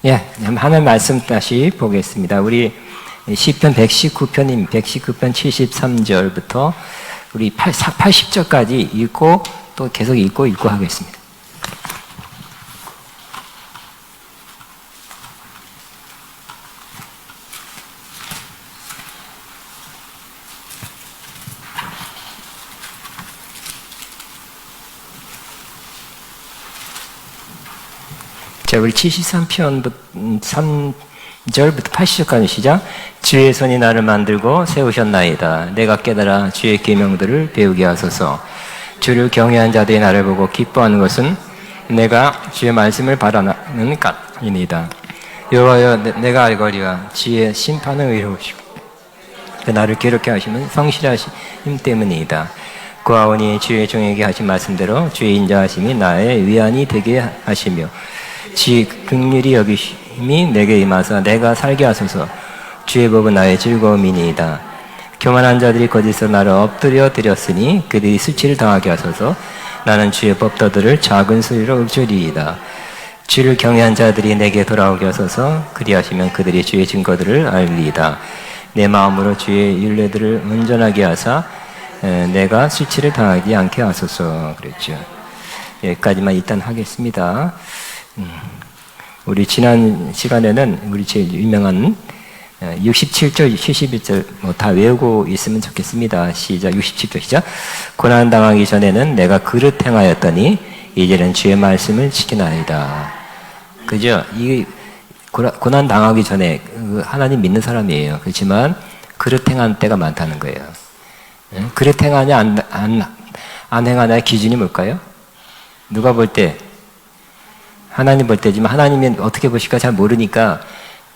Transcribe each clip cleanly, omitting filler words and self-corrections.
예, 하나님 말씀 다시 보겠습니다. 우리 시편 119편 73절부터 우리 80절까지 읽고 또 계속 읽고 하겠습니다. 자, 우리 73편 3절부터 80절까지 시작. 주의 손이 나를 만들고 세우셨나이다. 내가 깨달아 주의 계명들을 배우게 하소서. 주를 경외한 자들이 나를 보고 기뻐하는 것은 내가 주의 말씀을 바라는 까이니이다. 여호와여, 내가 알거리와 주의 심판은 의로우시고 나를 괴롭게 하시면 성실하심 때문이다. 구하오니 주의 종에게 하신 말씀대로 주의 인자하심이 나의 위안이 되게 하시며 주의 긍휼히 여기심이 내게 임하사 내가 살게 하소서. 주의 복은 나의 즐거움이니이다. 교만한 자들이 거짓으로 나를 엎드려 드렸으니 그들이 수치를 당하게 하소서. 나는 주의 법도들을 작은 소리로 읊조리이다. 주를 경외한 자들이 내게 돌아오게 하소서. 그리하시면 그들이 주의 증거들을 알리이다. 내 마음으로 주의 율례들을 온전하게 하사 내가 수치를 당하지 않게 하소서. 그랬죠. 여기까지만 일단 하겠습니다. 우리 지난 시간에는 우리 제일 유명한 67절, 71절 다 외우고 있으면 좋겠습니다. 시작. 67절 시작. 고난 당하기 전에는 내가 그릇 행하였더니 이제는 주의 말씀을 지키나이다. 그죠? 이 고난 당하기 전에 하나님 믿는 사람이에요. 그렇지만 그릇 행한 때가 많다는 거예요. 그릇 행하냐 안 행하냐의 기준이 뭘까요? 누가 볼 때? 하나님 볼 때지만 하나님이 어떻게 보실까 잘 모르니까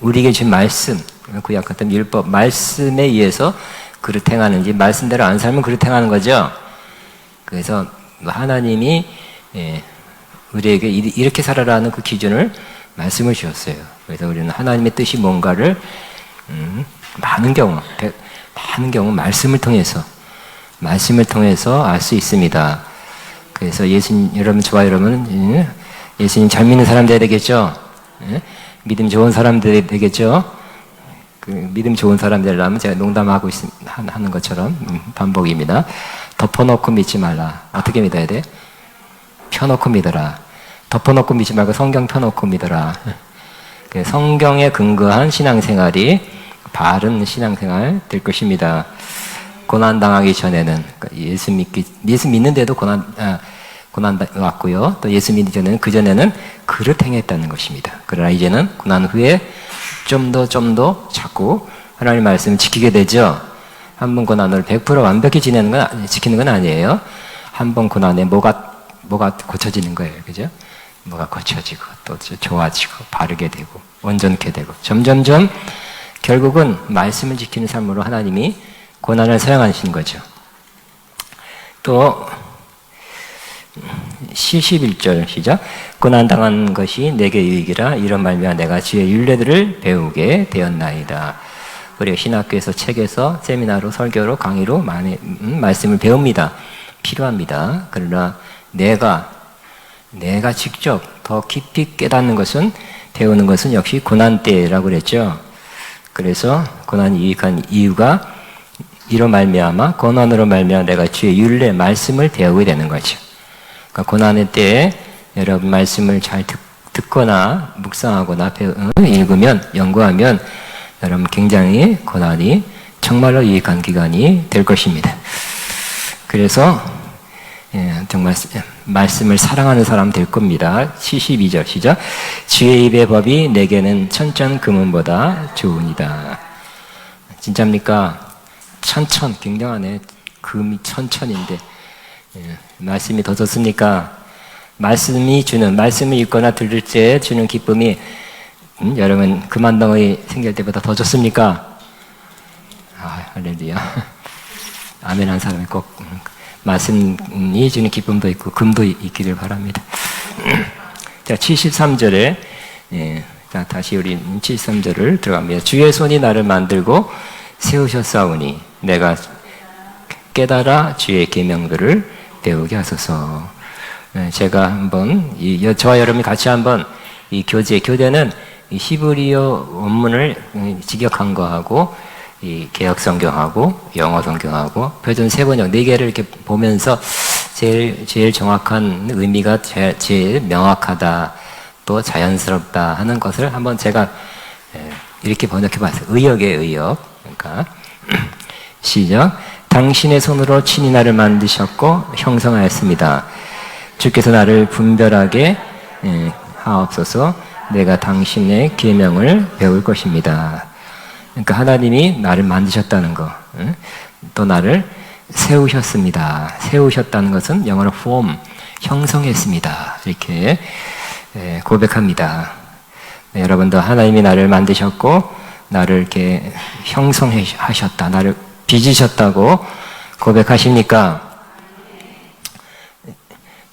우리에게 주신 말씀, 구약 같은 율법, 말씀에 의해서 그릇 행하는지 말씀대로 안 살면 그릇 행하는 거죠. 그래서 하나님이 우리에게 이렇게 살아라는 그 기준을 말씀을 주셨어요. 그래서 우리는 하나님의 뜻이 뭔가를 많은 경우 말씀을 통해서 알 수 있습니다. 그래서 여러분, 저와 여러분은 예수님 잘 믿는 사람 되어야 되겠죠? 믿음 좋은 사람 되어야 되겠죠? 믿음 좋은 사람 되려면 제가 농담하고 하는 것처럼 반복입니다. 덮어놓고 믿지 말라. 어떻게 믿어야 돼? 펴놓고 믿어라. 덮어놓고 믿지 말고 성경 펴놓고 믿어라. 성경에 근거한 신앙생활이 바른 신앙생활 될 것입니다. 고난 당하기 전에는 예수 믿는데도 고난 왔고요. 또 예수 믿기 전에는 그전에는 그릇 행했다는 것입니다. 그러나 이제는 고난 후에 좀 더 자꾸 하나님 말씀을 지키게 되죠. 한 번 고난을 100% 완벽히 지키는 건 아니에요. 한 번 고난에 뭐가 고쳐지는 거예요. 그죠? 뭐가 고쳐지고 또 좋아지고 바르게 되고 온전케 되고 점점점 결국은 말씀을 지키는 삶으로 하나님이 고난을 사용하시는 거죠. 또 71절 시작. 고난 당한 것이 내게 유익이라 이런 말미암아 내가 주의 율례들을 배우게 되었나이다. 우리가 신학교에서 책에서 세미나로 설교로 강의로 많이 말씀을 배웁니다. 필요합니다. 그러나 내가 직접 더 깊이 깨닫는 것은 배우는 것은 역시 고난 때라고 그랬죠. 그래서 고난이 유익한 이유가 이로 말미암아 고난으로 말미암아 내가 주의 율례 말씀을 배우게 되는 거죠. 그러니까 고난의 때에 여러분 말씀을 잘 듣거나 묵상하거나 읽으면 연구하면 여러분 굉장히 고난이 정말로 유익한 기간이 될 것입니다. 그래서 정말 말씀을 사랑하는 사람 될 겁니다. 72절 시작. 주의 입의 법이 내게는 천천 금은보다 좋으니이다. 진짜입니까? 천천, 굉장하네. 금이 천천인데 말씀이 더 좋습니까? 말씀을 읽거나 들을 때 주는 기쁨이 여러분 금한덩어리 생길 때보다 더 좋습니까? 할렐루야. 아멘 한 사람이 꼭 말씀이 주는 기쁨도 있고 금도 있기를 바랍니다. 자, 73절에 자, 다시 우리 73절을 들어갑니다. 주의 손이 나를 만들고 세우셨사오니 내가 깨달아 주의 계명들을 배우게 하소서. 제가 한번 저와 여러분이 같이 한번 이 교대는 이 히브리어 원문을 직역한 거하고 이 개역 성경하고 영어 성경하고 표준 세 번역 네 개를 이렇게 보면서 제일 정확한 의미가 제일 명확하다 또 자연스럽다 하는 것을 한번 제가 이렇게 번역해 봤어요. 의역의 의역. 그러니까 시작. 당신의 손으로 친히 나를 만드셨고 형성하였습니다. 주께서 나를 분별하게 하옵소서. 내가 당신의 계명을 배울 것입니다. 그러니까 하나님이 나를 만드셨다는 거, 또 나를 세우셨습니다. 세우셨다는 것은 영어로 form, 형성했습니다. 이렇게 고백합니다. 네, 여러분도 하나님이 나를 만드셨고 나를 이렇게 형성하셨다, 나를 빚으셨다고 고백하십니까?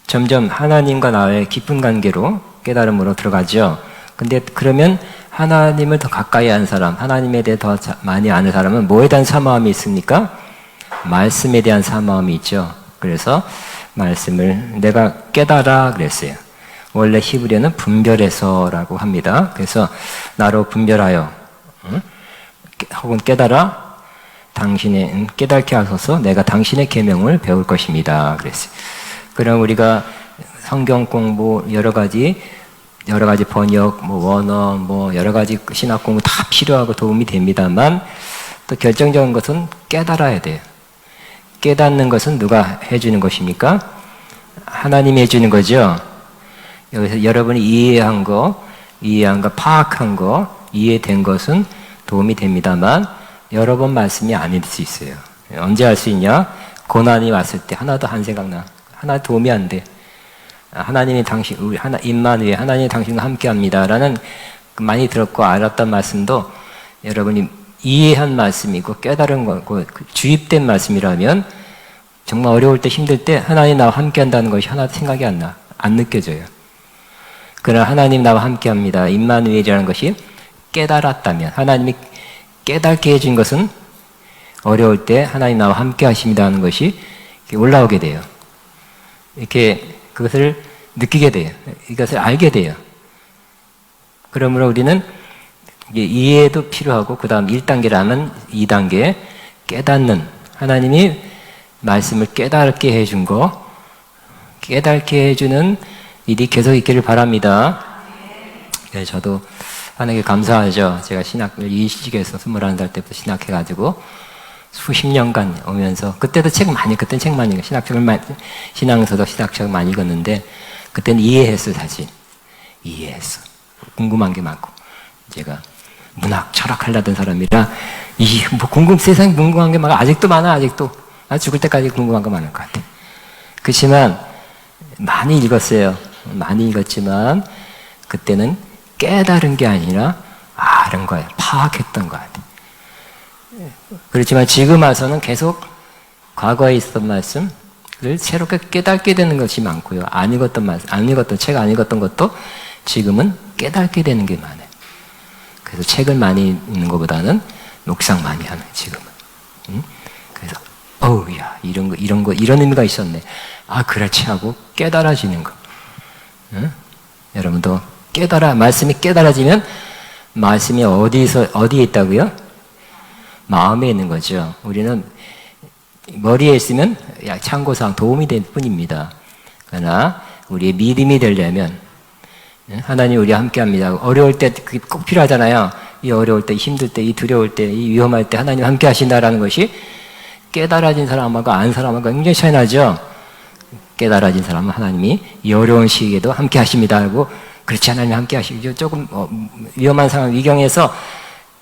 점점 하나님과 나의 깊은 관계로 깨달음으로 들어가죠. 근데 그러면 하나님을 더 가까이 아는 사람, 하나님에 대해 더 많이 아는 사람은 뭐에 대한 사모함이 있습니까? 말씀에 대한 사모함이 있죠. 그래서 말씀을 내가 깨달아 그랬어요. 원래 히브리어는 분별해서라고 합니다. 그래서 나로 분별하여 혹은 깨달아 당신의 깨닫게 하소서 내가 당신의 계명을 배울 것입니다. 그랬어요. 그럼 우리가 성경 공부 여러 가지 번역, 원어, 여러 가지 신학 공부 다 필요하고 도움이 됩니다만 또 결정적인 것은 깨달아야 돼요. 깨닫는 것은 누가 해주는 것입니까? 하나님이 해주는 거죠. 여기서 여러분이 이해한 거, 파악한 거, 이해된 것은 도움이 됩니다만 여러 번 말씀이 아닐 수 있어요. 언제 할 수 있냐? 고난이 왔을 때 하나도 안 생각나. 하나 도움이 안 돼. 하나님이 임마누엘, 하나님이 당신과 함께합니다라는 많이 들었고 알았던 말씀도 여러분이 이해한 말씀이고 깨달은 거고 주입된 말씀이라면 정말 어려울 때 힘들 때 하나님 나와 함께한다는 것이 하나도 생각이 안 느껴져요. 그러나 하나님 나와 함께합니다. 임마누엘이라는 것이 깨달았다면 하나님이 깨닫게 해준 것은 어려울 때 하나님 나와 함께하십니다 하는 것이 올라오게 돼요. 이렇게 그것을 느끼게 돼요. 이것을 알게 돼요. 그러므로 우리는 이해도 필요하고 그 다음 1단계라면 2단계 깨닫는 하나님이 말씀을 깨닫게 해준 거 깨닫게 해주는 일이 계속 있기를 바랍니다. 네, 저도 하나님께 감사하죠. 제가 신학을 이 시기에서 21살 때부터 신학해가지고 수십 년간 오면서 그때는 책 많이 읽어 신앙서도 신학책을 많이 읽었는데 그때는 이해했어. 사실 이해했어. 궁금한 게 많고 제가 문학 철학 하려던 사람이라 세상에 궁금한 게 아직도 많아. 아직도 죽을 때까지 궁금한 거 많을 것 같아. 그렇지만 많이 읽었어요. 많이 읽었지만 그때는 깨달은 게 아니라 아는 거예요. 파악했던 것 같아. 그렇지만 지금 와서는 계속 과거에 있었던 말씀을 새롭게 깨닫게 되는 것이 많고요. 안 읽었던 책 안 읽었던 것도 지금은 깨닫게 되는 게 많아요. 그래서 책을 많이 읽는 것보다는 묵상 많이 하는 지금은. 그래서 야 이런 의미가 있었네. 그렇지 하고 깨달아지는 거. 여러분도 말씀이 깨달아지면 말씀이 어디에 있다고요? 마음에 있는 거죠. 우리는 머리에 있으면 참고사항 도움이 될 뿐입니다. 그러나 우리의 믿음이 되려면 하나님 우리와 함께합니다. 어려울 때 그게 꼭 필요하잖아요. 이 어려울 때, 힘들 때, 이 두려울 때, 이 위험할 때 하나님 함께 하신다라는 것이 깨달아진 사람하고 안 사람하고 굉장히 차이 나죠. 깨달아진 사람은 하나님이 이 어려운 시기에도 함께 하십니다 하고 그렇지 하나님 함께 하시죠. 조금 위험한 상황, 위경에서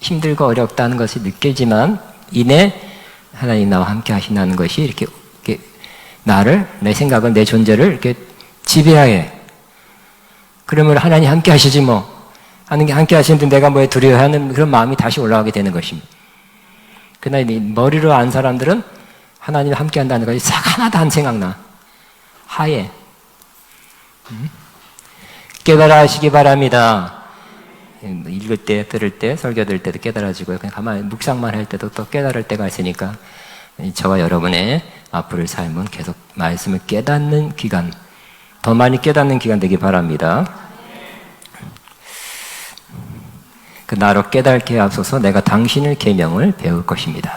힘들고 어렵다는 것이 느끼지만 이내 하나님 나와 함께 하신다는 것이 이렇게 내 생각을, 내 존재를 이렇게 지배하게. 그러면 하나님 함께 하시지 함께 하시는데 내가 뭐에 두려워하는 그런 마음이 다시 올라가게 되는 것입니다. 그러나 머리로 안 사람들은 하나님 함께 한다는 것이 하나도 안 생각나. 하얘. 깨달아 하시기 바랍니다. 읽을 때, 들을 때, 설교 들을 때도 깨달아지고요. 그냥 가만히 묵상만 할 때도 또 깨달을 때가 있으니까 저와 여러분의 앞으로의 삶은 계속 말씀을 깨닫는 기간, 더 많이 깨닫는 기간 되기 바랍니다. 그 나로 깨닫게 하소서. 내가 당신의 계명을 배울 것입니다.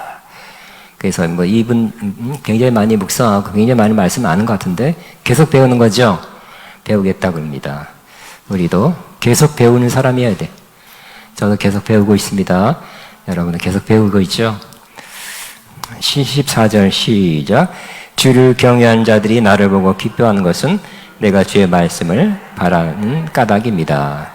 그래서 뭐 이분 굉장히 많이 묵상하고 굉장히 많이 말씀 아는 것 같은데 계속 배우는 거죠. 배우겠다고 합니다. 우리도 계속 배우는 사람이어야 돼. 저도 계속 배우고 있습니다. 여러분은 계속 배우고 있죠. 14절 시작. 주를 경외한 자들이 나를 보고 기뻐하는 것은 내가 주의 말씀을 바라는 까닭입니다.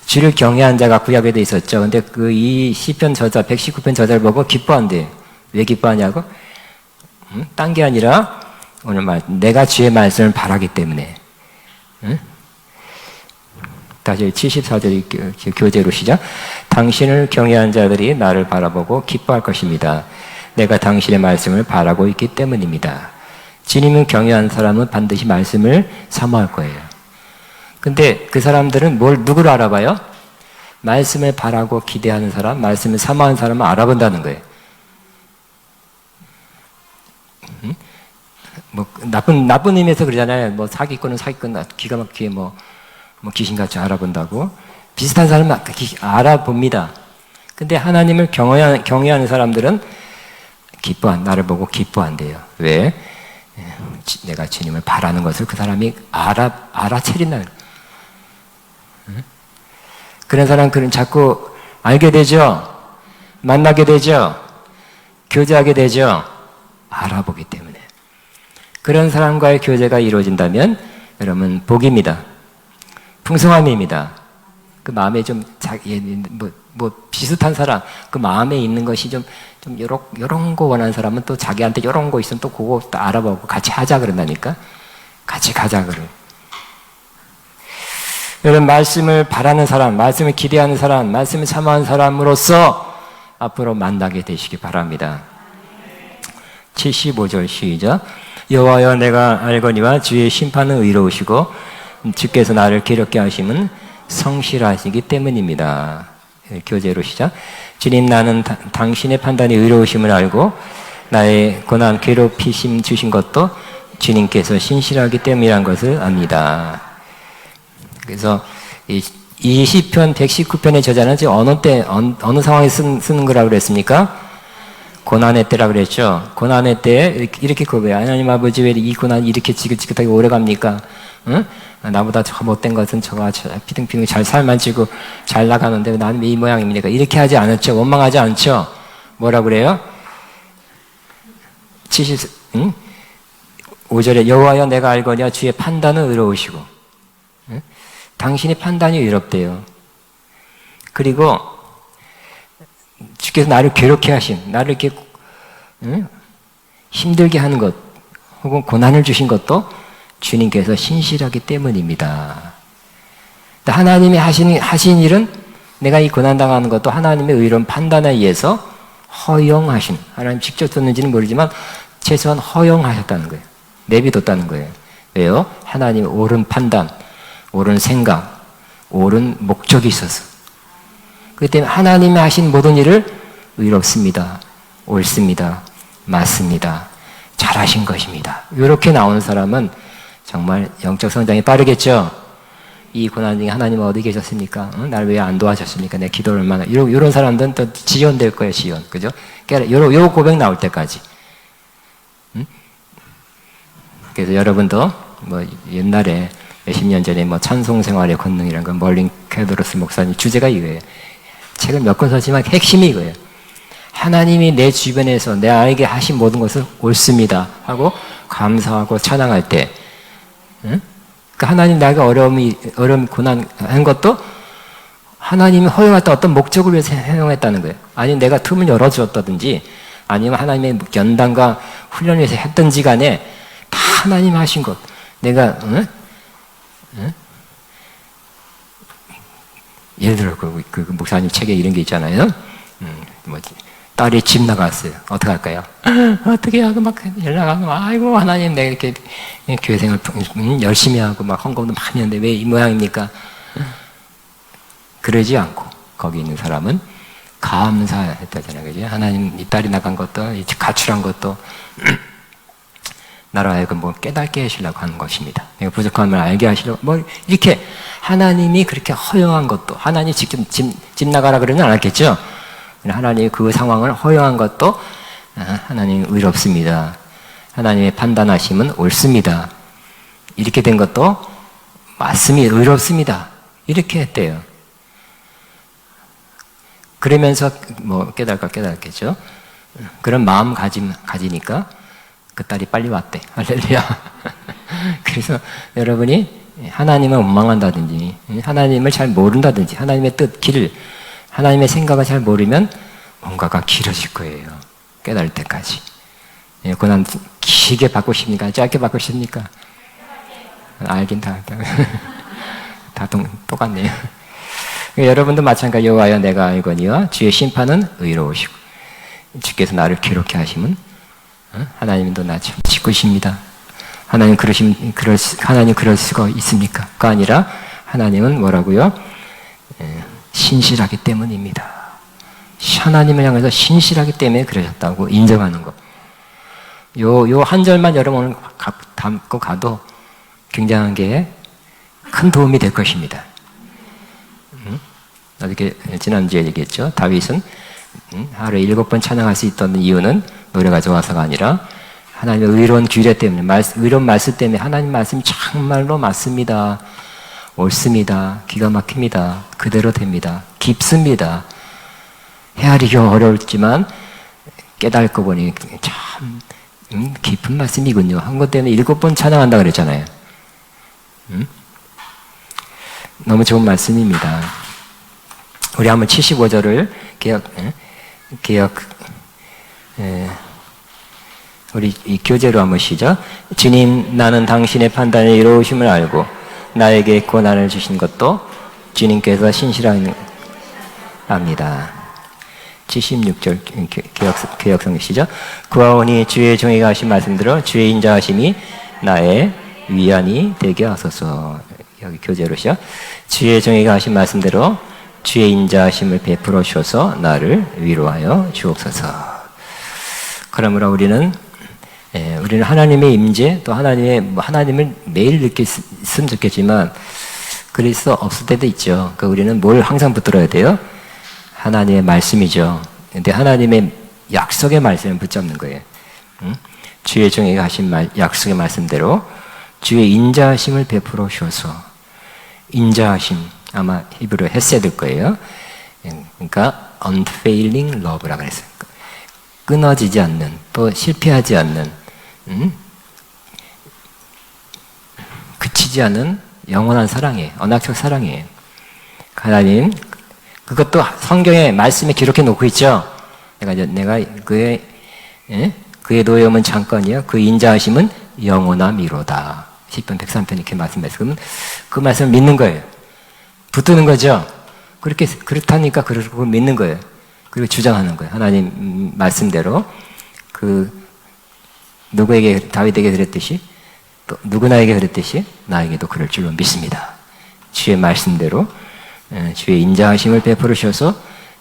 주를 경외한 자가 구약에도 있었죠. 근데 이 시편 저자 119편 저자를 보고 기뻐한대요. 왜 기뻐하냐고? 딴 게 아니라 오늘 내가 주의 말씀을 바라기 때문에. 다시 74절 교재로 시작. 당신을 경외한 자들이 나를 바라보고 기뻐할 것입니다. 내가 당신의 말씀을 바라고 있기 때문입니다. 주님을 경외한 사람은 반드시 말씀을 사모할 거예요. 근데 그 사람들은 누구를 알아봐요? 말씀을 바라고 기대하는 사람, 말씀을 사모하는 사람을 알아본다는 거예요. 뭐 나쁜 의미에서 그러잖아요. 뭐 사기꾼은 사기꾼, 기가 막히게 뭐 귀신같이 알아본다고. 비슷한 사람은 알아봅니다. 근데 하나님을 경외하는 사람들은 나를 보고 기뻐한대요. 왜? 내가 주님을 바라는 것을 그 사람이 알아채린다. 그런 사람은 자꾸 알게 되죠. 만나게 되죠. 교제하게 되죠. 알아보기 때문에. 그런 사람과의 교제가 이루어진다면 여러분 복입니다. 풍성함입니다. 그 마음에 좀 비슷한 사람, 그 마음에 있는 것이 좀 요런 거 원하는 사람은 또 자기한테 요런 거 있으면 또 그거 또 알아보고 같이 하자 그런다니까. 같이 가자 그래. 여러분 말씀을 바라는 사람, 말씀을 기대하는 사람, 말씀을 사모하는 사람으로서 앞으로 만나게 되시기 바랍니다. 75절 시작. 여호와여 내가 알거니와 주의 심판은 의로우시고 주께서 나를 괴롭게 하심은 성실하시기 때문입니다. 교재로 시작. 주님 나는 당신의 판단이 의로우심을 알고 나의 고난 괴롭히심 주신 것도 주님께서 신실하기 때문이라는 것을 압니다. 그래서 이 시편 119편의 저자는 지금 어느 상황에 쓰는 거라고 그랬습니까? 고난의 때라고 그랬죠. 고난의 때에 이렇게 고백해요. 하나님 아버지 왜 이 고난이 이렇게 지긋지긋하게 오래 갑니까? 응? 나보다 저 못된 것은 저가 피등피등 잘 살만 지고 잘 나가는데 나는 왜 이 모양입니까? 이렇게 하지 않았죠. 원망하지 않죠. 뭐라 그래요? 5절에 여호와여 내가 알거니와 주의 판단은 의로우시고 응? 당신의 판단이 의롭대요. 그리고 주께서 나를 괴롭게 하신, 나를 이렇게 힘들게 하는 것 혹은 고난을 주신 것도 주님께서 신실하기 때문입니다. 하나님이 하신 일은 내가 이 고난당하는 것도 하나님의 의로운 판단에 의해서 허용하신, 하나님 직접 줬는지는 모르지만 최소한 허용하셨다는 거예요. 내비뒀다는 거예요. 왜요? 하나님의 옳은 판단, 옳은 생각, 옳은 목적이 있어서. 그렇기 때문에 하나님이 하신 모든 일을 의롭습니다. 옳습니다. 맞습니다. 잘하신 것입니다. 이렇게 나오는 사람은 정말 영적 성장이 빠르겠죠. 이 고난 중에 하나님은 어디 계셨습니까? 나를 왜 안 도와줬습니까? 내 기도를 얼마나. 이런 사람들은 또 지연될 거예요, 지연. 그죠? 그러니까 요 고백 나올 때까지. 그래서 여러분도 뭐 옛날에 몇십 년 전에 뭐 찬송 생활의 권능이라는 건 멀린 캐도로스 목사님 주제가 이거예요. 책을 몇 권 썼지만 핵심이 이거예요. 하나님이 내 주변에서 나에게 하신 모든 것을 옳습니다 하고 감사하고 찬양할 때, 응? 그러니까 하나님 나에게 어려움, 고난 한 것도 하나님이 허용했던 어떤 목적을 위해서 허용했다는 거예요. 아니면 내가 틈을 열어주었다든지, 아니면 하나님의 연단과 훈련을 위해서 했든지 간에 다 하나님 하신 것. 내가, 응? 응? 예를 들어 그 목사님 책에 이런 게 있잖아요. 딸이 집 나갔어요. 어떻게 할까요? 어떻게 하고 막 연락하고 아이고 하나님 내가 이렇게 교회 생활 열심히 하고 막 헌금도 많이 했는데 왜 이 모양입니까? 그러지 않고 거기 있는 사람은 감사했다잖아요. 그죠? 하나님 이 딸이 나간 것도 가출한 것도 나로 하여금 뭐 깨닫게 하시려고 하는 것입니다. 내가 부족함을 알게 하시려고 뭐 이렇게 하나님이 그렇게 허용한 것도 하나님 직접 집 나가라 그러진 않았겠죠. 하나님이 그 상황을 허용한 것도 하나님 의롭습니다. 하나님의 판단하심은 옳습니다. 이렇게 된 것도 맞습니다. 의롭습니다. 이렇게 했대요. 그러면서 뭐 깨닫겠죠. 그런 마음 가지니까 그 딸이 빨리 왔대. 할렐루야. 그래서 여러분이 하나님을 원망한다든지 하나님을 잘 모른다든지 하나님의 뜻, 길, 하나님의 생각을 잘 모르면 뭔가가 길어질 거예요. 깨달을 때까지. 고난 길게 받고 싶습니까? 짧게 받고 싶습니까? 알긴 다 똑같네요. 여러분도 마찬가지. 여호와여 내가 알거니와 주의 심판은 의로우시고 주께서 나를 괴롭게 하시면 하나님도 나 참 짓궂습니다. 하나님 그럴 수가 있습니까? 그 아니라 하나님은 뭐라고요? 신실하기 때문입니다. 하나님을 향해서 신실하기 때문에 그러셨다고 인정하는 거. 요 한 절만 여러분 오늘 담고 가도 굉장한 게 큰 도움이 될 것입니다. 어떻게 지난주에 얘기했죠. 다윗은 하루에 7번 찬양할 수 있던 이유는 노래가 좋아서가 아니라 하나님의 의로운 규례 때문에, 의로운 말씀 때문에 하나님 말씀이 정말로 맞습니다. 옳습니다. 기가 막힙니다. 그대로 됩니다. 깊습니다. 헤아리기 어려울지만 깨달고 보니 참 깊은 말씀이군요. 한 것 때문에 7번 찬양한다 그랬잖아요. 너무 좋은 말씀입니다. 우리 한번 75절을 우리 이 교재로 한번 시작. 주님, 나는 당신의 판단에 이로우심을 알고 나에게 고난을 주신 것도 주님께서 신실합니다. 76절 개역성 시작. 구하오니 주의 종이가 하신 말씀대로 주의 인자하심이 나의 위안이 되게 하소서. 여기 교재로 시작. 주의 종이가 하신 말씀대로 주의 인자하심을 베풀어 주셔서 나를 위로하여 주옵소서. 그러므로 우리는 하나님의 임재, 또 하나님을 매일 느꼈으면 좋겠지만 그럴 수 없을 때도 있죠. 그러니까 우리는 뭘 항상 붙들어야 돼요? 하나님의 말씀이죠. 근데 하나님의 약속의 말씀을 붙잡는 거예요. 주의 종에게 하신 약속의 말씀대로 주의 인자하심을 베풀어 주셔서. 인자하심, 아마 히브리어 헤세드일 거예요. 그러니까 unfailing love라고 그랬어요. 끊어지지 않는, 또 실패하지 않는, 그치지 않은 영원한 사랑이에요. 언약적 사랑이에요. 하나님, 그것도 성경에 말씀에 기록해 놓고 있죠. 내가 그의 노여움은 잠깐이요, 그 인자하심은 영원함이로다. 10편 103편 이렇게 말씀했어요. 그러면 그 말씀을 믿는 거예요. 붙드는 거죠. 그렇다니까 그러고 믿는 거예요. 그리고 주장하는 거예요. 하나님 말씀대로 누구에게, 다윗에게 그랬듯이, 또 누구나에게 그랬듯이 나에게도 그럴 줄로 믿습니다. 주의 말씀대로 주의 인자하심을 베풀으셔서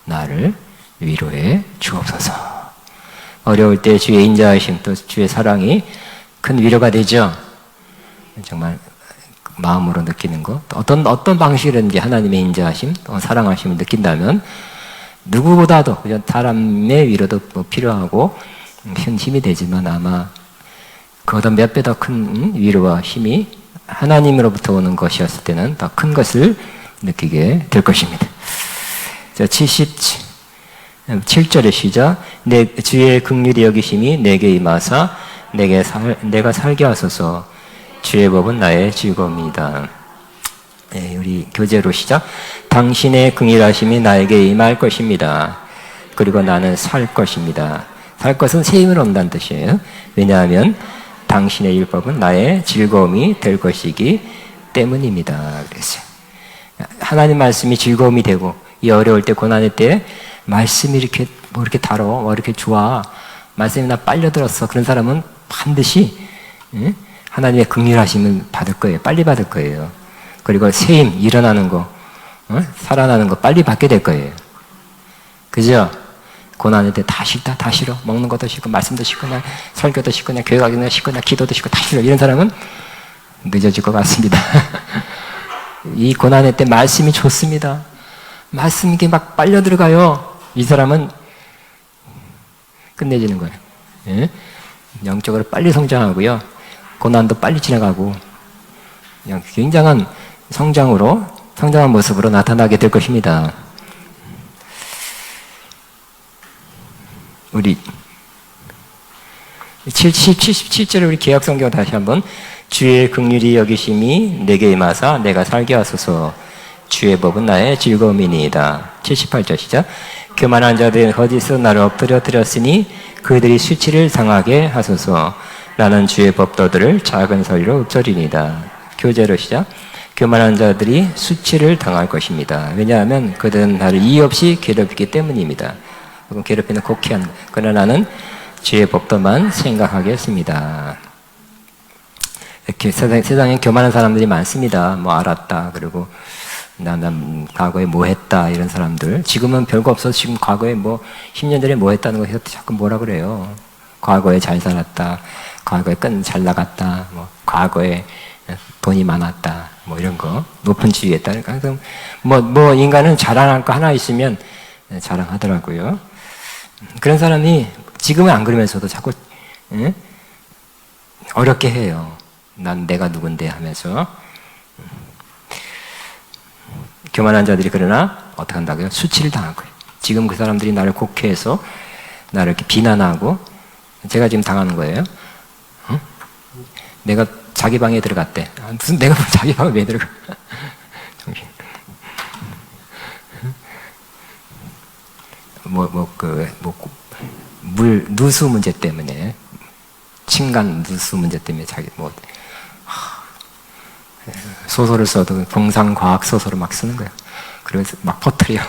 나를 위로해 주옵소서. 어려울 때 주의 인자하심, 또 주의 사랑이 큰 위로가 되죠. 정말 마음으로 느끼는 것, 어떤 방식이든지 하나님의 인자하심, 또 사랑하심을 느낀다면 누구보다도 사람의 위로도 필요하고 힘이 되지만 아마 그보다 몇 배 더 큰 위로와 힘이 하나님으로부터 오는 것이었을 때는 더 큰 것을 느끼게 될 것입니다. 자, 77절의 시작. 내 주의 긍휼히 여기심이 내게 임하사 내가 살게 하소서. 주의 법은 나의 즐거움이다. 네, 우리 교재로 시작. 당신의 긍휼하심이 나에게 임할 것입니다. 그리고 나는 살 것입니다. 살 것은 새 힘을 얻는다는 뜻이에요. 왜냐하면 당신의 율법은 나의 즐거움이 될 것이기 때문입니다. 그랬어요. 하나님 말씀이 즐거움이 되고, 이 어려울 때, 고난의 때 말씀이 이렇게 이렇게 좋아, 말씀이 나 빨려들었어, 그런 사람은 반드시 하나님의 긍휼하심을 받을 거예요. 빨리 받을 거예요. 그리고 새 힘, 일어나는 거, 살아나는 거 빨리 받게 될 거예요. 그죠? 고난일 때 다 싫다, 다 싫어. 먹는 것도 싫고, 말씀도 싫고, 그냥 설교도 싫고, 그냥 교회 가기도 싫고, 그냥 기도도 싫고, 다 싫어. 이런 사람은 늦어질 것 같습니다. 이 고난일 때 말씀이 좋습니다. 말씀이 이게 막 빨려 들어가요. 이 사람은 끝내지는 거예요. 예? 영적으로 빨리 성장하고요. 고난도 빨리 지나가고, 그냥 굉장한 성장한 모습으로 나타나게 될 것입니다. 우리 77절 우리 개역성경 다시 한번 주의 긍휼이 여기심이 내게 임하사 내가 살게 하소서 주의 법은 나의 즐거움이니이다. 78절 시작. 교만한 자들은 거짓으로 나를 엎드려 드렸으니 그들이 수치를 당하게 하소서. 나는 주의 법도들을 작은 소리로 읊조리니이다. 교제로 시작. 교만한 자들이 수치를 당할 것입니다. 왜냐하면 그들은 나를 이유 없이 괴롭히기 때문입니다. 혹은 괴롭히는 곡해한. 그러나 나는 주의 법도만 생각하겠습니다. 이렇게 세상에 교만한 사람들이 많습니다. 뭐 알았다. 그리고 난 과거에 뭐 했다. 이런 사람들. 지금은 별거 없어서 지금 과거에 뭐 10년 전에 뭐 했다는 거 해서 자꾸 뭐라 그래요. 과거에 잘 살았다. 과거에 잘 나갔다. 뭐 과거에 돈이 많았다. 뭐 이런 거. 높은 지위에 했다. 그러니까 뭐 인간은 자랑할 거 하나 있으면 자랑하더라고요. 그런 사람이 지금은 안 그러면서도 자꾸 어렵게 해요. 난 내가 누군데 하면서. 교만한 자들이 그러나 어떻게 한다고요? 수치를 당할 거예요. 지금 그 사람들이 나를 곡해해서 나를 이렇게 비난하고 제가 지금 당하는 거예요. 내가 자기 방에 들어갔대. 무슨 내가 자기 방에 왜 들어가? 누수 문제 때문에, 층간 누수 문제 때문에 자기 소설을 써도 공상과학 소설을 막 쓰는 거예요. 그래서 막 퍼뜨려.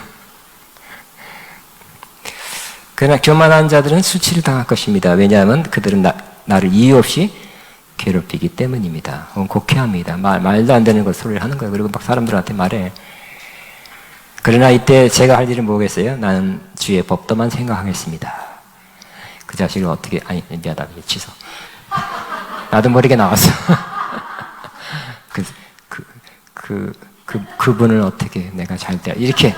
그러나 교만한 자들은 수치를 당할 것입니다. 왜냐하면 그들은 나를 이유 없이 괴롭히기 때문입니다. 곡해합니다. 말도 안 되는 것 소리를 하는 거예요. 그리고 막 사람들한테 말해. 그러나 이때 제가 할 일은 뭐겠어요? 나는 주의 법도만 생각하겠습니다. 그 자식을 어떻게, 미안하다, 취소. 나도 모르게 나왔어. 그분을 어떻게 내가 이렇게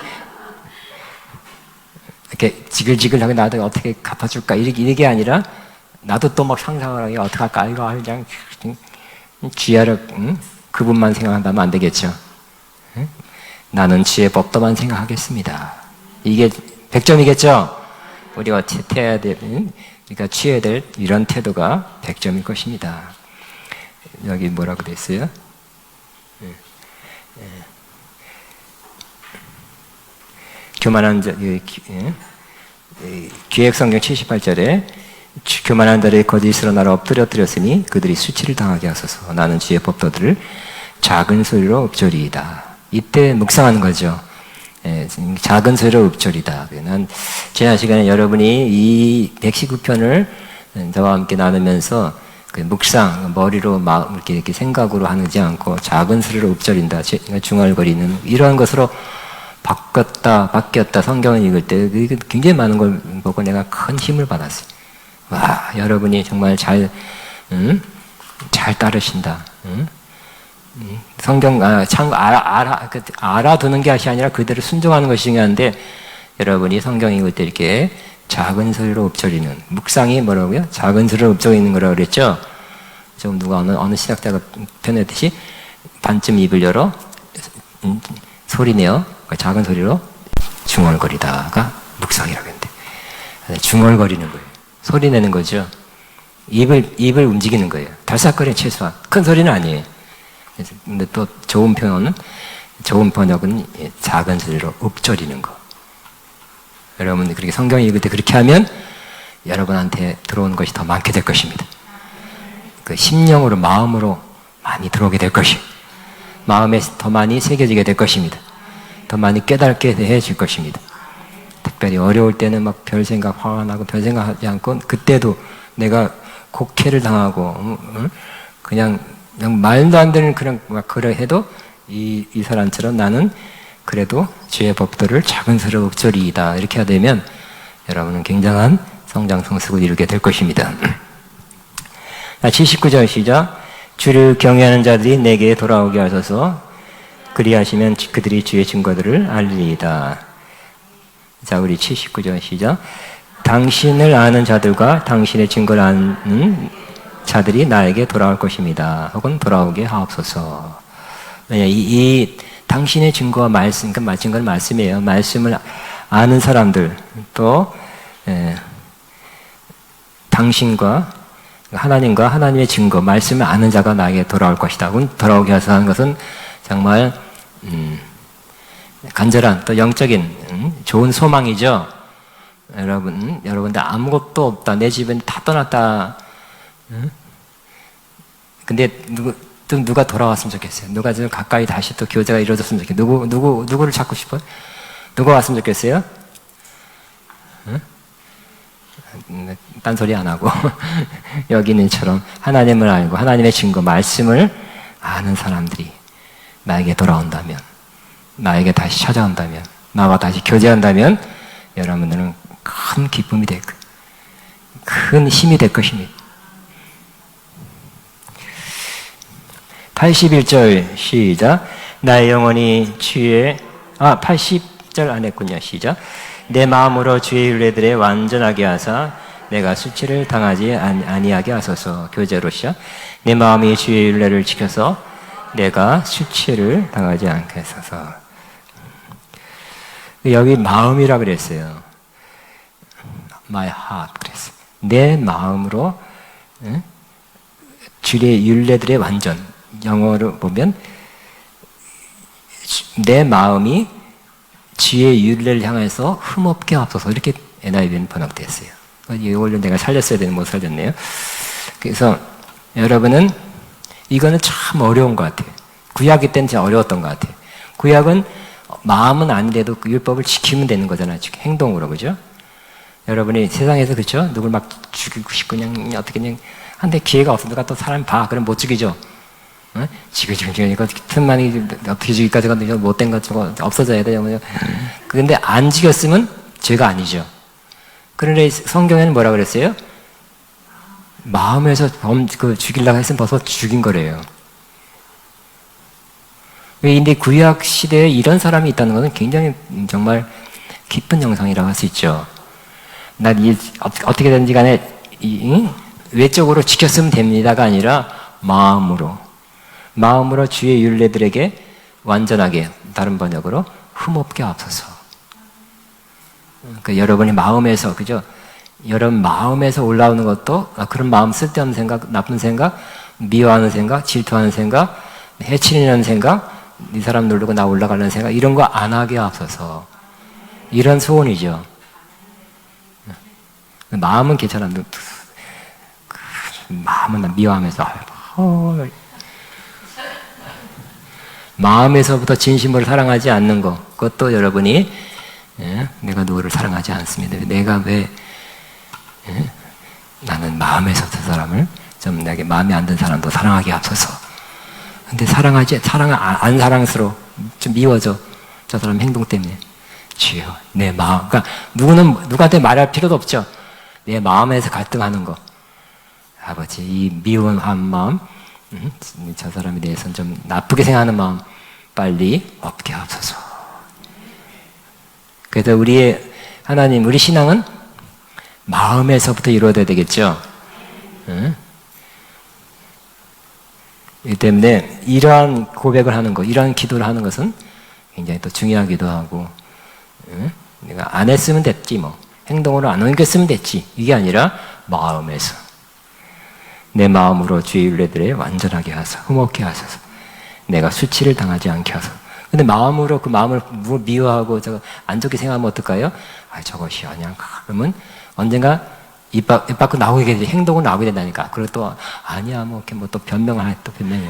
지글지글하게 나도 어떻게 갚아줄까? 이게 아니라, 나도 또 막 상상을 하게 어떻게 할까? 이거 그냥, 쥐하려, 그분만 생각한다면 안 되겠죠. 나는 주의 법도만 생각하겠습니다. 이게 100점이겠죠? 우리가 그러니까 취해야 될 이런 태도가 100점일 것입니다. 여기 뭐라고 돼 있어요? 교만한 자, 기획성경 78절에 교만한 자들이 거짓으로 나를 엎드려 드렸으니 그들이 수치를 당하게 하소서. 나는 주의 법도들을 작은 소리로 읊조리이다. 이때 묵상하는 거죠. 작은 소리로 읊조리다. 난 지난 시간에 여러분이 이 119편을 저와 함께 나누면서 그 묵상, 머리로 막 이렇게 생각으로 하지 않고 작은 소리로 읊조린다, 중얼거리는 이러한 것으로 바뀌었다. 성경을 읽을 때 굉장히 많은 걸 보고 내가 큰 힘을 받았어요. 와, 여러분이 정말 잘 따르신다. 성경 참 알아두는 것이 아니라 그대로 순종하는 것이 중요한데, 여러분이 성경 읽을 때 이렇게 작은 소리로 읊조리는 묵상이 뭐라고요? 작은 소리로 읊조리는 거라고 그랬죠. 좀 누가 어느 신학자가 표현했듯이 반쯤 입을 열어 소리내어 작은 소리로 중얼거리다가 묵상이라고 했는데, 중얼거리는 거예요. 소리내는 거죠. 입을 움직이는 거예요. 달싹거리는 최소한. 큰 소리는 아니에요. 근데 또 좋은 번역은 작은 소리로 읊조리는 거. 여러분 그렇게 성경 읽을 때 그렇게 하면 여러분한테 들어오는 것이 더 많게 될 것입니다. 그 심령으로, 마음으로 많이 들어오게 될 것이고, 마음에 더 많이 새겨지게 될 것입니다. 더 많이 깨닫게 해줄 것입니다. 특별히 어려울 때는 막 별 생각, 화가 나고 별 생각하지 않고, 그때도 내가 곡해를 당하고 그냥 말도 안 되는 그냥 막 그래 해도 이 사람처럼 나는 그래도 주의 법도를 작은 소리로 읊조리이다. 이렇게 하게 되면 여러분은 굉장한 성장 성숙을 이루게 될 것입니다. 79절 시작. 주를 경외하는 자들이 내게 돌아오게 하소서. 그리하시면 그들이 주의 증거들을 알리리이다. 자, 우리 79절 시작. 당신을 아는 자들과 당신의 증거를 아는 자들이 나에게 돌아올 것입니다. 혹은 돌아오게 하옵소서. 이 당신의 증거와 말씀, 그러니까 증거는 말씀이에요. 말씀을 아는 사람들, 또 당신과 하나님과 하나님의 증거, 말씀을 아는 자가 나에게 돌아올 것이다. 혹은 돌아오게 하소서 하는 것은 정말 간절한 또 영적인 좋은 소망이죠. 여러분들 아무것도 없다. 내 집은 다 떠났다. 근데 누가 돌아왔으면 좋겠어요. 누가 좀 가까이 다시 또 교제가 이루어졌으면 좋겠어요. 누구를 찾고 싶어요? 누가 왔으면 좋겠어요? 딴소리 안 하고 여기 있는처럼 하나님을 알고 하나님의 증거, 말씀을 아는 사람들이 나에게 돌아온다면, 나에게 다시 찾아온다면, 나와 다시 교제한다면 여러분들은 큰 기쁨이 될 거예요. 큰 힘이 될 것입니다. 81절 시작. 나의 영혼이 주의 80절 안 했군요. 시작. 내 마음으로 주의 율례들에 완전하게 하사 내가 수치를 당하지 아니하게 하소서. 교제로 시작. 내 마음이 주의 율례를 지켜서 내가 수치를 당하지 않게 하소서. 여기 마음이라 그랬어요. My heart 그랬어요. 내 마음으로 주의 율례들의 완전. 영어로 보면 내 마음이 주의 율례를 향해서 흠없게 앞서서 이렇게 NIV는 번역됐어요. 이걸 내가 살렸어야 되는데 못 살렸네요. 그래서 여러분은 이거는 참 어려운 것 같아요. 구약이 때는 진짜 어려웠던 것 같아요. 구약은 마음은 아닌데도 그 율법을 지키면 되는 거잖아요. 행동으로, 그죠? 여러분이 세상에서, 그죠? 누굴 막 죽이고 싶고 그냥 어떻게 그냥 한데 기회가 없으니까 또 사람 봐. 그럼 못 죽이죠. 지금 틈만이 어떻게 죽일까지 못된 것 저거 없어져야 돼요. 근데 안 죽였으면 죄가 아니죠. 그런데 성경에는 뭐라 그랬어요? 마음에서 죽이려고 했으면 벌써 죽인 거래요. 근데 구약 시대에 이런 사람이 있다는 것은 굉장히 정말 기쁜 영상이라고 할 수 있죠. 어떻게든지 간에 외적으로 지켰으면 됩니다가 아니라 마음으로 주의 율례들에게 완전하게, 다른 번역으로 흠없게 앞서서. 그러니까 여러분이 마음에서, 그죠? 여러분 마음에서 올라오는 것도 그런 마음, 쓸데없는 생각, 나쁜 생각, 미워하는 생각, 질투하는 생각, 해치려는 생각, 이 사람 누르고 나 올라가는 생각, 이런 거 안 하게 앞서서. 이런 소원이죠. 마음은 괜찮아. 마음은 미워하면서 마음에서부터 진심으로 사랑하지 않는 것, 그것도 여러분이 내가 누구를 사랑하지 않습니다. 내가 왜 나는 마음에서부터 사람을 좀 내게 마음에 안 드는 사람도 사랑하게 앞서서. 근데 안 사랑스러워, 좀 미워져, 저 사람 행동 때문에. 주여, 내 마음. 그러니까 누구한테 말할 필요도 없죠. 내 마음에서 갈등하는 거. 아버지, 이 미워한 마음, 저 사람에 대해서는 좀 나쁘게 생각하는 마음 빨리 없게 하소서. 그래서 우리 신앙은 마음에서부터 이루어져야 되겠죠. 이 때문에 이러한 고백을 하는 것, 이러한 기도를 하는 것은 굉장히 또 중요하기도 하고, 내가 안 했으면 됐지 뭐, 행동으로 안 옮겼으면 됐지, 이게 아니라 마음에서 내 마음으로 주의 율례들에 완전하게 하소서, 흠없게 하소서, 내가 수치를 당하지 않게 하소서. 근데 마음으로 그 마음을 미워하고 저거 안 좋게 생각하면 어떨까요? 저것이 아니야. 그러면 언젠가 입 밖으로 나오게 되지, 행동으로 나오게 된다니까. 그리고 또 아니야 뭐 이렇게 뭐 또 변명을 해, 또 변명해.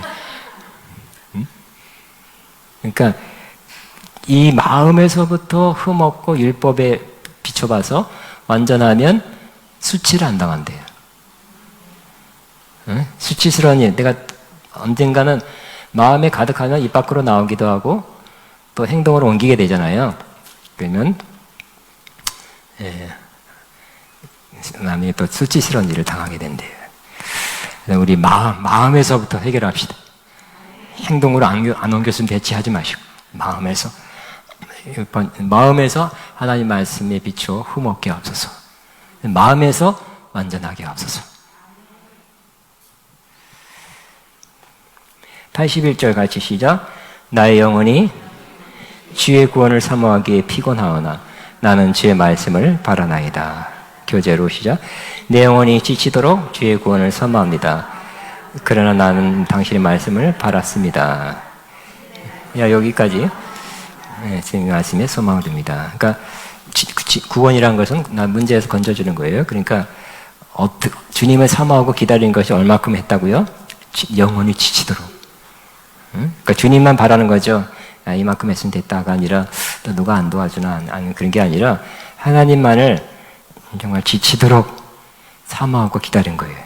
그러니까 이 마음에서부터 흠없고 율법에 비춰봐서 완전하면 수치를 안 당한대요. 수치스러운 일, 내가 언젠가는 마음에 가득하면 입 밖으로 나오기도 하고 또 행동으로 옮기게 되잖아요. 그러면 남이 또 수치스러운 일을 당하게 된대요. 우리 마음에서부터 해결합시다. 행동으로 안 옮겼으면 대치하지 마시고 마음에서 하나님 말씀에 비추어 흠없게 하옵소서. 마음에서 완전하게 하옵소서. 81절 같이 시작. 나의 영혼이 주의 구원을 사모하기에 피곤하오나 나는 주의 말씀을 바라나이다. 교제로 시작. 내 영혼이 지치도록 주의 구원을 사모합니다. 그러나 나는 당신의 말씀을 바랐습니다. 여기까지 지금 말씀에 소망을 둡니다. 그러니까 구원이라는 것은 문제에서 건져주는 거예요. 그러니까 주님을 사모하고 기다리는 것이 얼마큼 했다고요? 영혼이 지치도록. 그러니까 주님만 바라는 거죠. 이만큼 했으면 됐다가 아니라 또 누가 안 도와주나 그런 게 아니라 하나님만을 정말 지치도록 사모하고 기다린 거예요.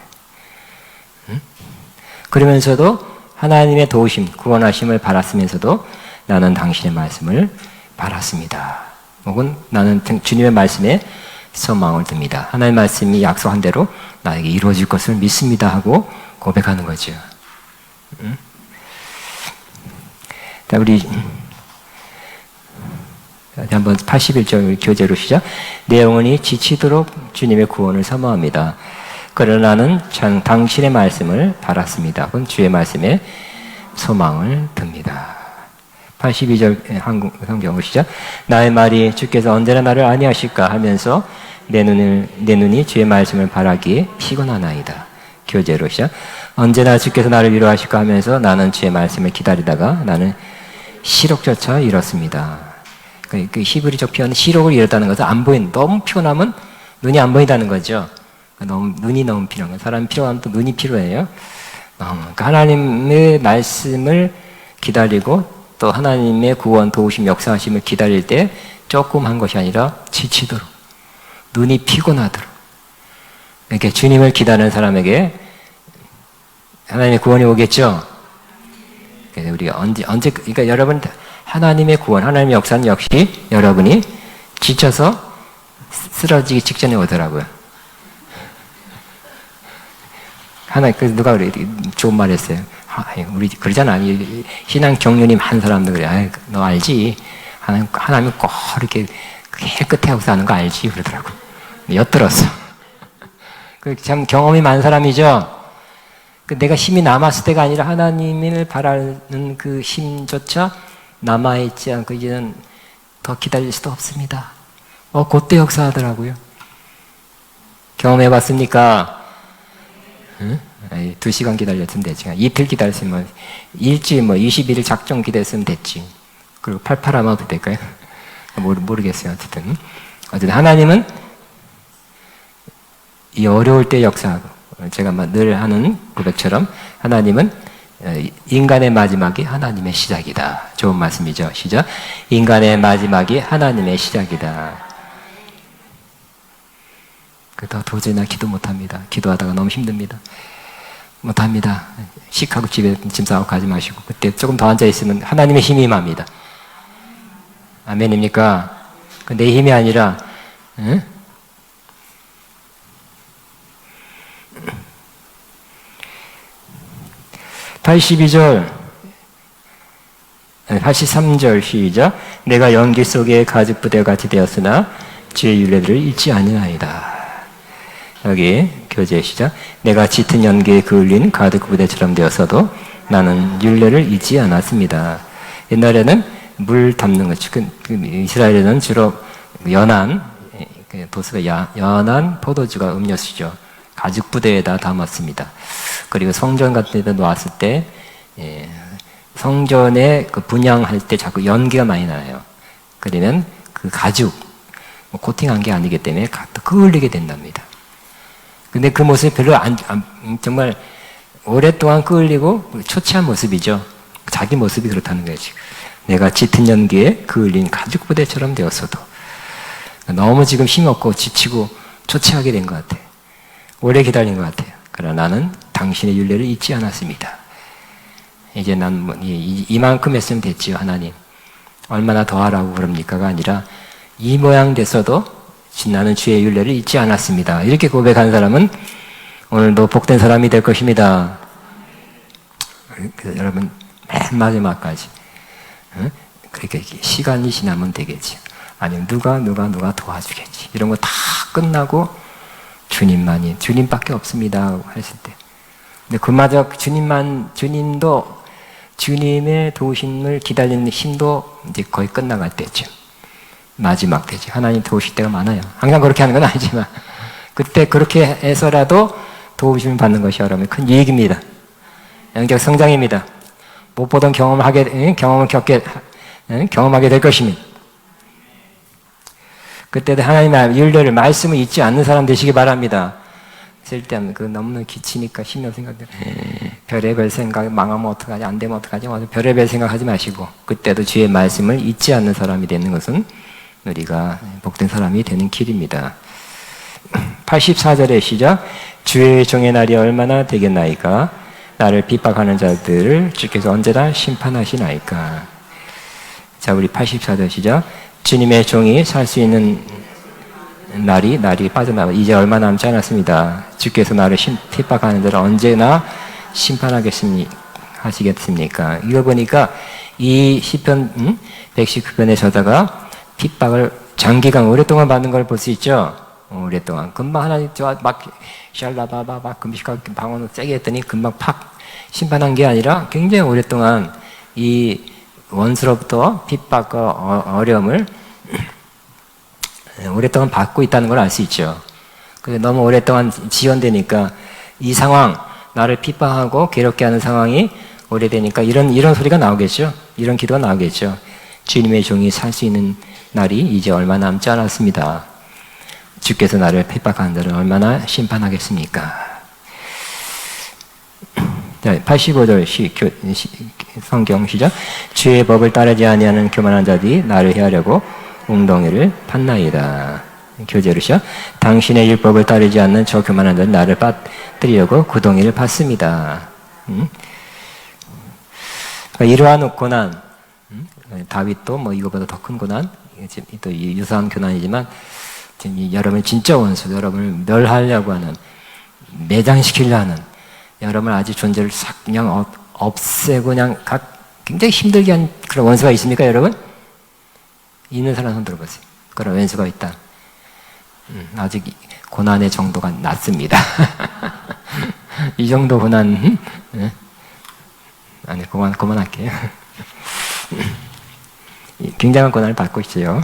그러면서도 하나님의 도우심, 구원하심을 바랐으면서도 나는 당신의 말씀을 바랐습니다. 혹은 나는 주님의 말씀에 소망을 듭니다. 하나님의 말씀이 약속한 대로 나에게 이루어질 것을 믿습니다 하고 고백하는 거죠. 자, 우리 한번 81절 교제로 시작. 내 영혼이 지치도록 주님의 구원을 사모합니다. 그러나 나는 당신의 말씀을 바랐습니다. 그건 주의 말씀에 소망을 듭니다. 82절 한국 성경 시작. 나의 말이 주께서 언제나 나를 아니하실까 하면서 내 눈이 주의 말씀을 바라기에 피곤하나이다. 교제로 시작. 언제나 주께서 나를 위로하실까 하면서 나는 주의 말씀을 기다리다가 나는 시력조차 잃었습니다. 그 히브리적 표현은 시력을 잃었다는 것은 안 보이는, 너무 피곤하면 눈이 안 보인다는 거죠. 눈이 너무 필요한 거예요. 사람이 필요하면 또 눈이 필요해요. 그러니까 하나님의 말씀을 기다리고 또 하나님의 구원, 도우심, 역사하심을 기다릴 때 조금 한 것이 아니라 지치도록, 눈이 피곤하도록. 이렇게 주님을 기다리는 사람에게 하나님의 구원이 오겠죠. 우리 그러니까 여러분 하나님의 구원, 하나님의 역사는 역시 여러분이 지쳐서 쓰러지기 직전에 오더라고요. 누가 좋은 말 했어요. 우리 그러잖아. 신앙 경륜이 많은 사람들 그래. 너 알지? 하나님 꼭 이렇게 깨끗해 하고 사는 거 알지? 그러더라고. 엿들었어. 참 경험이 많은 사람이죠. 내가 힘이 남았을 때가 아니라 하나님을 바라는 그 힘조차 남아있지 않고 이제는 더 기다릴 수도 없습니다. 그때 역사하더라고요. 경험해봤습니까? 응? 2시간 기다렸으면 됐지. 이틀 기다렸으면, 일주일 21일 작정 기다렸으면 됐지. 그리고 팔팔하면 될까요? 모르겠어요. 어쨌든 하나님은 이 어려울 때 역사하고, 제가 늘 하는 고백처럼 하나님은 인간의 마지막이 하나님의 시작이다. 좋은 말씀이죠. 시작. 인간의 마지막이 하나님의 시작이다. 도저히 나 기도 못합니다. 기도하다가 너무 힘듭니다. 못합니다. 식하고 집에 짐 싸고 가지 마시고 그때 조금 더 앉아있으면 하나님의 힘이 임합니다. 아멘입니까? 내 힘이 아니라 82절 83절 시작. 내가 연기 속에 가죽 부대같이 되었으나 주의 율례들을 잊지 아니하리다. 여기 교재 시작. 내가 짙은 연기에 그을린 가죽 부대처럼 되었어도 나는 율례를 잊지 않았습니다. 옛날에는 물 담는 것, 이스라엘에는 주로 연한 도수가 연한 포도주가 음료수죠. 가죽 부대에다 담았습니다. 그리고 성전 같은 데다 놓았을 때 성전에 분향할 때 자꾸 연기가 많이 나요. 그러면 그 가죽 코팅한 게 아니기 때문에 그을리게 된답니다. 근데 그 모습이 별로 정말 오랫동안 그을리고 초췌한 모습이죠. 자기 모습이 그렇다는 거예요. 지금. 내가 짙은 연기에 그을린 가죽 부대처럼 되었어도 너무 지금 힘없고 지치고 초췌하게 된 것 같아요. 오래 기다린 것 같아요. 그러나 나는 당신의 율례를 잊지 않았습니다. 이제 난 이만큼 했으면 됐지요. 하나님 얼마나 더 하라고 그럽니까가 아니라 이 모양 됐어도 나는 주의 율례를 잊지 않았습니다. 이렇게 고백한 사람은 오늘도 복된 사람이 될 것입니다. 여러분 맨 마지막까지 그렇게 시간이 지나면 되겠지. 아니면 누가 도와주겠지. 이런 거 다 끝나고 주님밖에 없습니다 했을 때. 근데 그마저 주님도 주님의 도우심을 기다리는 힘도 이제 거의 끝나갈 때쯤. 마지막 때죠. 하나님 도우실 때가 많아요. 항상 그렇게 하는 건 아니지만 그때 그렇게 해서라도 도우심을 받는 것이 여러분의 큰 이익입니다. 영적 성장입니다. 못 보던 경험하게 될 것입니다. 그때도 하나님의 율례를 말씀을 잊지 않는 사람 되시기 바랍니다. 쓸데없는 너무 기치니까 힘이 없으니까 별의별 생각 망하면 어떡하지 안 되면 어떡하지 별의별 생각하지 마시고 그때도 주의 말씀을 잊지 않는 사람이 되는 것은 우리가 복된 사람이 되는 길입니다. 84절의 시작. 주의 종의 날이 얼마나 되겠나이까 나를 핍박하는 자들을 주께서 언제나 심판하시나이까. 자, 우리 84절 시작. 주님의 종이 살 수 있는 날이 빠져나가 이제 얼마 남지 않았습니다. 주께서 나를 핍박하는 자를 언제나 심판하시겠습니까? 이거 보니까 이 시편 119편의 저자가 핍박을 장기간 오랫동안 받는 걸 볼 수 있죠. 오랫동안 금방 하나님 막 샬라바바 막 금식하고 방언을 세게 했더니 금방 팍 심판한 게 아니라 굉장히 오랫동안 이 원수로부터 핍박과 어려움을 오랫동안 받고 있다는 걸 알 수 있죠. 너무 오랫동안 지연되니까 이 상황, 나를 핍박하고 괴롭게 하는 상황이 오래되니까 이런 소리가 나오겠죠. 이런 기도가 나오겠죠. 주님의 종이 살 수 있는 날이 이제 얼마 남지 않았습니다. 주께서 나를 핍박하는 자를 얼마나 심판하겠습니까? 85절 성경 시작. 주의 법을 따르지 아니하는 교만한 자들이 나를 해하려고 웅덩이를 팠나이다. 교재로 시작. 당신의 율법을 따르지 않는 저 교만한 자는 나를 빠뜨리려고 구덩이를 팠습니다. 그러니까 이러한 고난, 다윗도 이거보다 더 큰 고난, 또 유사한 고난이지만 여러분 진짜 원수, 여러분을 멸하려고 하는, 매장시키려 하는, 여러분 아직 존재를 싹 그냥 없애고 그냥 굉장히 힘들게 한 그런 원수가 있습니까, 여러분? 있는 사람 손 들어보세요. 그런 원수가 있다. 아직 고난의 정도가 낮습니다. 이 정도 고난, 아니, 그만할게요. 굉장한 고난을 받고 있어요.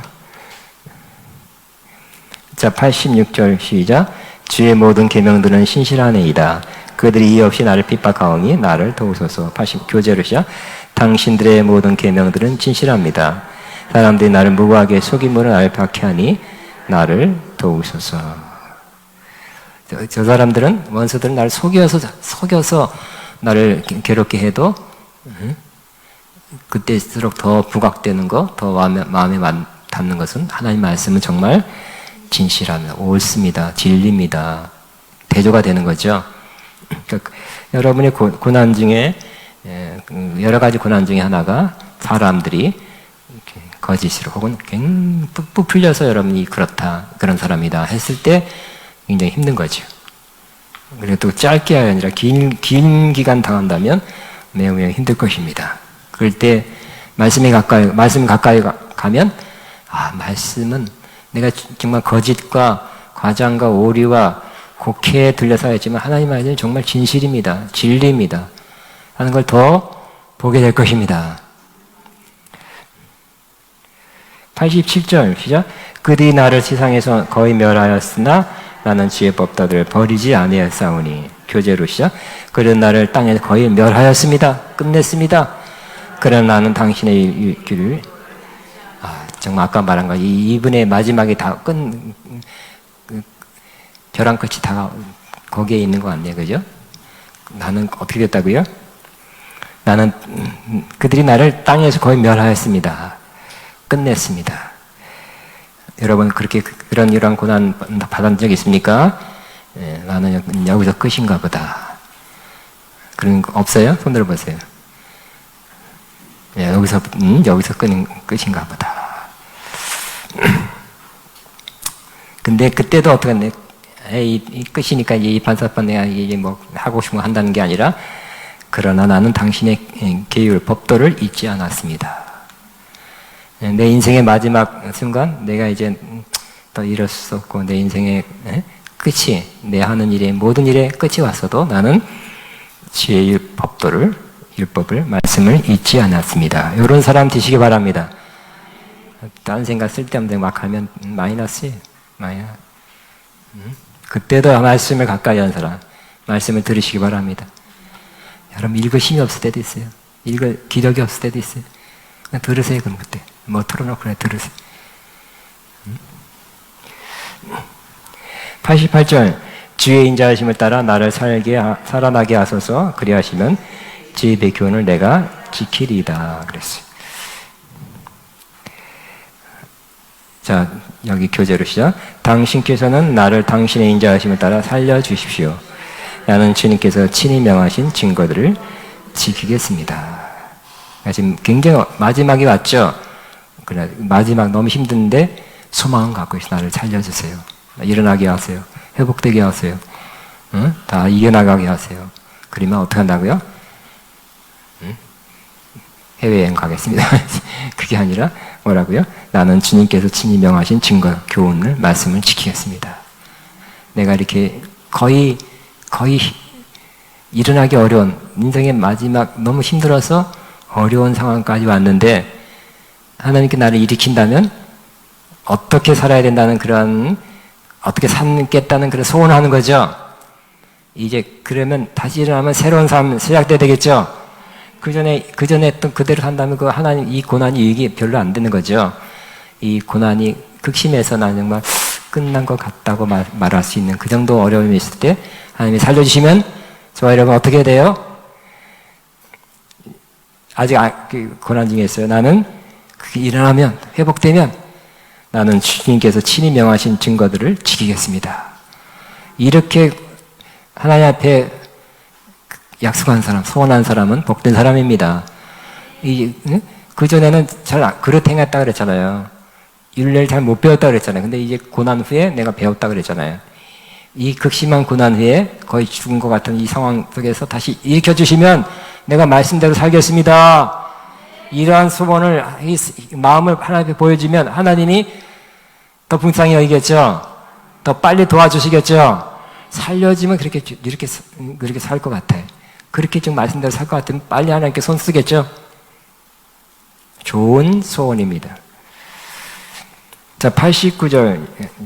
자, 86절 시작. 주의 모든 계명들은 신실하네이다. 그들이 이의 없이 나를 핍박하오니 나를 도우소서. 89절로 시작. 당신들의 모든 계명들은 진실합니다. 사람들이 나를 무고하게 속임으로 나를 박해하니 나를 도우소서. 저 사람들은, 원수들은 나를 속여서 나를 괴롭게 해도 그때일수록 더 부각되는 것, 더 마음에 닿는 것은 하나님 말씀은 정말 진실합니다. 옳습니다. 진리입니다. 대조가 되는 거죠. 그러니까 여러분의 고난 중에, 여러 가지 고난 중에 하나가 사람들이 거짓으로 혹은 굉장히 부풀려서 여러분이 그런 사람이다 했을 때 굉장히 힘든 거죠. 그리고 또 짧게 아니라 긴 기간 당한다면 매우 힘들 것입니다. 그럴 때 말씀 가까이 가면, 말씀은 내가 정말 거짓과 과장과 오류와 곡해에 들려서 했지만 하나님 말씀은 정말 진실입니다. 진리입니다. 하는 걸 더 보게 될 것입니다. 87절 시작. 그들이 나를 세상에서 거의 멸하였으나 나는 주의 법도들을 버리지 아니하였사오니. 교재로 시작. 그들은 나를 땅에 거의 멸하였습니다. 끝냈습니다. 그러나 나는 당신의 길을, 정말 아까 말한 거, 이분의 마지막에 벼랑 끝이 다 거기에 있는 것 같네요. 그죠? 나는 어떻게 됐다고요? 나는, 그들이 나를 땅에서 거의 멸하였습니다. 끝냈습니다. 여러분, 그렇게, 이런 고난 받은 적 있습니까? 나는 여기서 끝인가 보다. 그런 거 없어요? 손 들어보세요. 여기서 끝인가 보다. 근데 그때도 어떻게 했네? 이 끝이니까 이제 이 반사판 내가 이제 뭐 하고 싶은 거 한다는 게 아니라, 그러나 나는 당신의 계율, 법도를 잊지 않았습니다. 내 인생의 마지막 순간, 내가 이제 더 이럴 수 없고, 내 인생의 끝이, 내 하는 일의 모든 일의 끝이 왔어도 나는 지혜의 법도를, 율법을, 말씀을 잊지 않았습니다. 이런 사람 되시기 바랍니다. 다른 생각 쓸데없는 막 하면 마이너스예요. 마이너스. 그때도 말씀을 가까이 하는 사람, 말씀을 들으시기 바랍니다. 여러분, 읽을 힘이 없을 때도 있어요. 읽을 기력이 없을 때도 있어요. 그냥 들으세요, 그럼 그때. 뭐 틀어놓고 그냥 들으세요. 88절. 주의 인자하심을 따라 나를 살아나게 하소서. 그리하시면 지혜의 교훈을 내가 지키리이다. 그랬어요. 자, 여기 교재로 시작. 당신께서는 나를 당신의 인자하심을 따라 살려주십시오. 나는 주님께서 친히 명하신 증거들을 지키겠습니다. 지금 굉장히 마지막이 왔죠? 그래, 마지막 너무 힘든데 소망을 갖고 있어. 나를 살려주세요. 일어나게 하세요. 회복되게 하세요. 응? 다 이겨나가게 하세요. 그러면 어떻게 한다고요? 응? 해외여행 가겠습니다. 그게 아니라 뭐라고요? 나는 주님께서 친히 명하신 증거, 교훈을, 말씀을 지키겠습니다. 내가 이렇게 거의 일어나기 어려운, 인생의 마지막 너무 힘들어서 어려운 상황까지 왔는데, 하나님께 나를 일으킨다면 어떻게 살아야 된다는 그런, 어떻게 살겠다는 그런 소원을 하는 거죠. 이제 그러면 다시 일어나면 새로운 삶 시작돼야 되겠죠. 그 전에 했던 그대로 산다면 그 하나님, 이 고난이 유익이 별로 안 되는 거죠. 이 고난이 극심해서 나는 정말 끝난 것 같다고 말할 수 있는 그 정도 어려움이 있을 때 하나님이 살려주시면, 저와 여러분 어떻게 돼요? 아직 그 고난 중에 있어요. 나는 그게 일어나면, 회복되면 나는 주님께서 친히 명하신 증거들을 지키겠습니다. 이렇게 하나님 앞에 약속한 사람, 소원한 사람은 복된 사람입니다. 그전에는 잘 그릇 행했다 그랬잖아요. 율례를 잘 못 배웠다 그랬잖아요. 근데 이제 고난 후에 내가 배웠다 그랬잖아요. 이 극심한 고난 후에 거의 죽은 것 같은 이 상황 속에서 다시 일으켜주시면 내가 말씀대로 살겠습니다. 이러한 소원을, 이 마음을 하나님께 보여주면 하나님이 더 풍성히 여기겠죠. 더 빨리 도와주시겠죠. 살려지면 이렇게 살 것 같아요. 그렇게 좀 말씀대로 살 것 같으면 빨리 하나님께 손 쓰겠죠. 좋은 소원입니다. 자, 89절,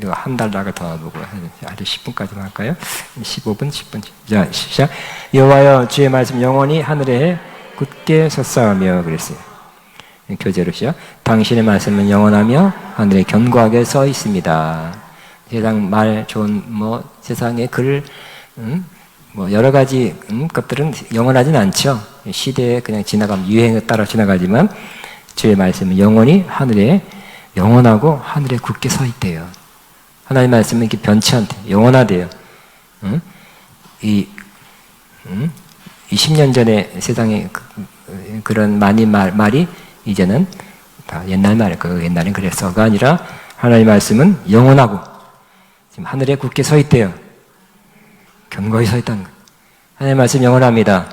한 달락을 더 보고, 아주 10분까지만 할까요? 15분, 10분. 자, 시작. 여호와여, 주의 말씀 영원히 하늘에 굳게 섰사오며, 그랬어요. 교재로 시작. 당신의 말씀은 영원하며 하늘에 견고하게 서 있습니다. 세상 말 좋은, 세상의 글, 여러 가지 것들은 영원하진 않죠. 시대에 그냥 지나가면, 유행에 따라 지나가지만, 주의 말씀은 영원히 하늘에, 영원하고 하늘에 굳게 서 있대요. 하나님의 말씀은 이렇게 변치 않대. 영원하대요. 이 10년 전에 세상에 그런 많이 말이 이제는 다 옛날 말이에요. 옛날엔 그랬어가 아니라 하나님의 말씀은 영원하고 지금 하늘에 굳게 서 있대요. 견고히 서 있다는 거예요. 하나님의 말씀 영원합니다.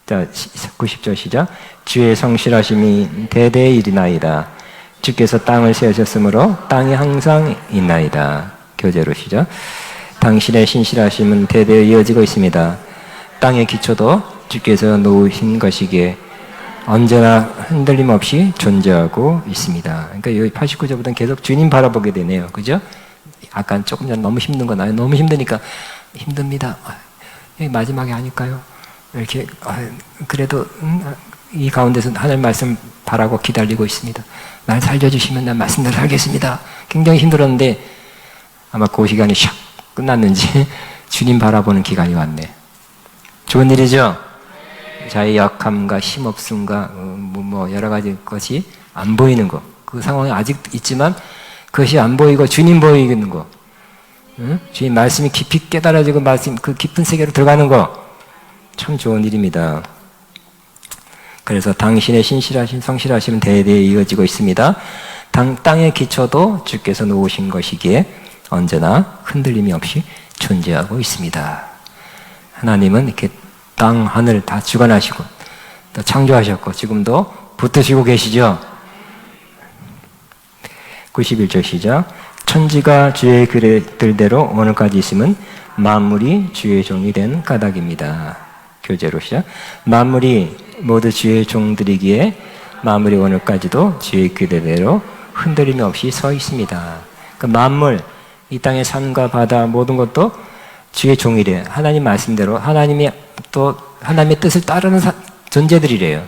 자, 90절 시작. 주의 성실하심이 대대의 일이나이다. 주께서 땅을 세우셨으므로 땅이 항상 있나이다. 교재로 시작. 당신의 신실하심은 대대에 이어지고 있습니다. 땅의 기초도 주께서 놓으신 것이기에 언제나 흔들림 없이 존재하고 있습니다. 그러니까 여기 89절부터는 계속 주님 바라보게 되네요. 그죠? 아까 조금 전에 너무 힘든 건 너무 힘드니까 힘듭니다. 마지막이 아닐까요? 이렇게 그래도 이 가운데서 하나님 말씀 바라고 기다리고 있습니다. 날 살려주시면 난 말씀대로 살겠습니다. 굉장히 힘들었는데 아마 그 시간이 샥 끝났는지 주님 바라보는 기간이 왔네. 좋은 일이죠? 자의 약함과 힘없음과 여러 가지 것이 안 보이는 거. 그 상황이 아직 있지만 그것이 안 보이고 주님 보이는 거. 응? 주님 말씀이 깊이 깨달아지고 말씀 그 깊은 세계로 들어가는 거. 참 좋은 일입니다. 그래서 당신의 신실하신 성실하심은 대대에 이어지고 있습니다. 땅의 기초도 주께서 놓으신 것이기에 언제나 흔들림이 없이 존재하고 있습니다. 하나님은 이렇게 땅, 하늘 다 주관하시고 또 창조하셨고 지금도 붙드시고 계시죠. 91절 시작. 천지가 주의 글들대로 오늘까지 있음은 만물이 주의 종이 된 까닭입니다. 교재로 시작. 만물이 모두 주의 종들이기에 만물이 오늘까지도 주의 글들대로 흔들림이 없이 서 있습니다. 그러니까 만물, 이 땅의 산과 바다 모든 것도 주의 종이래요. 하나님 말씀대로 하나님이 또 하나님의 뜻을 따르는 존재들이래요.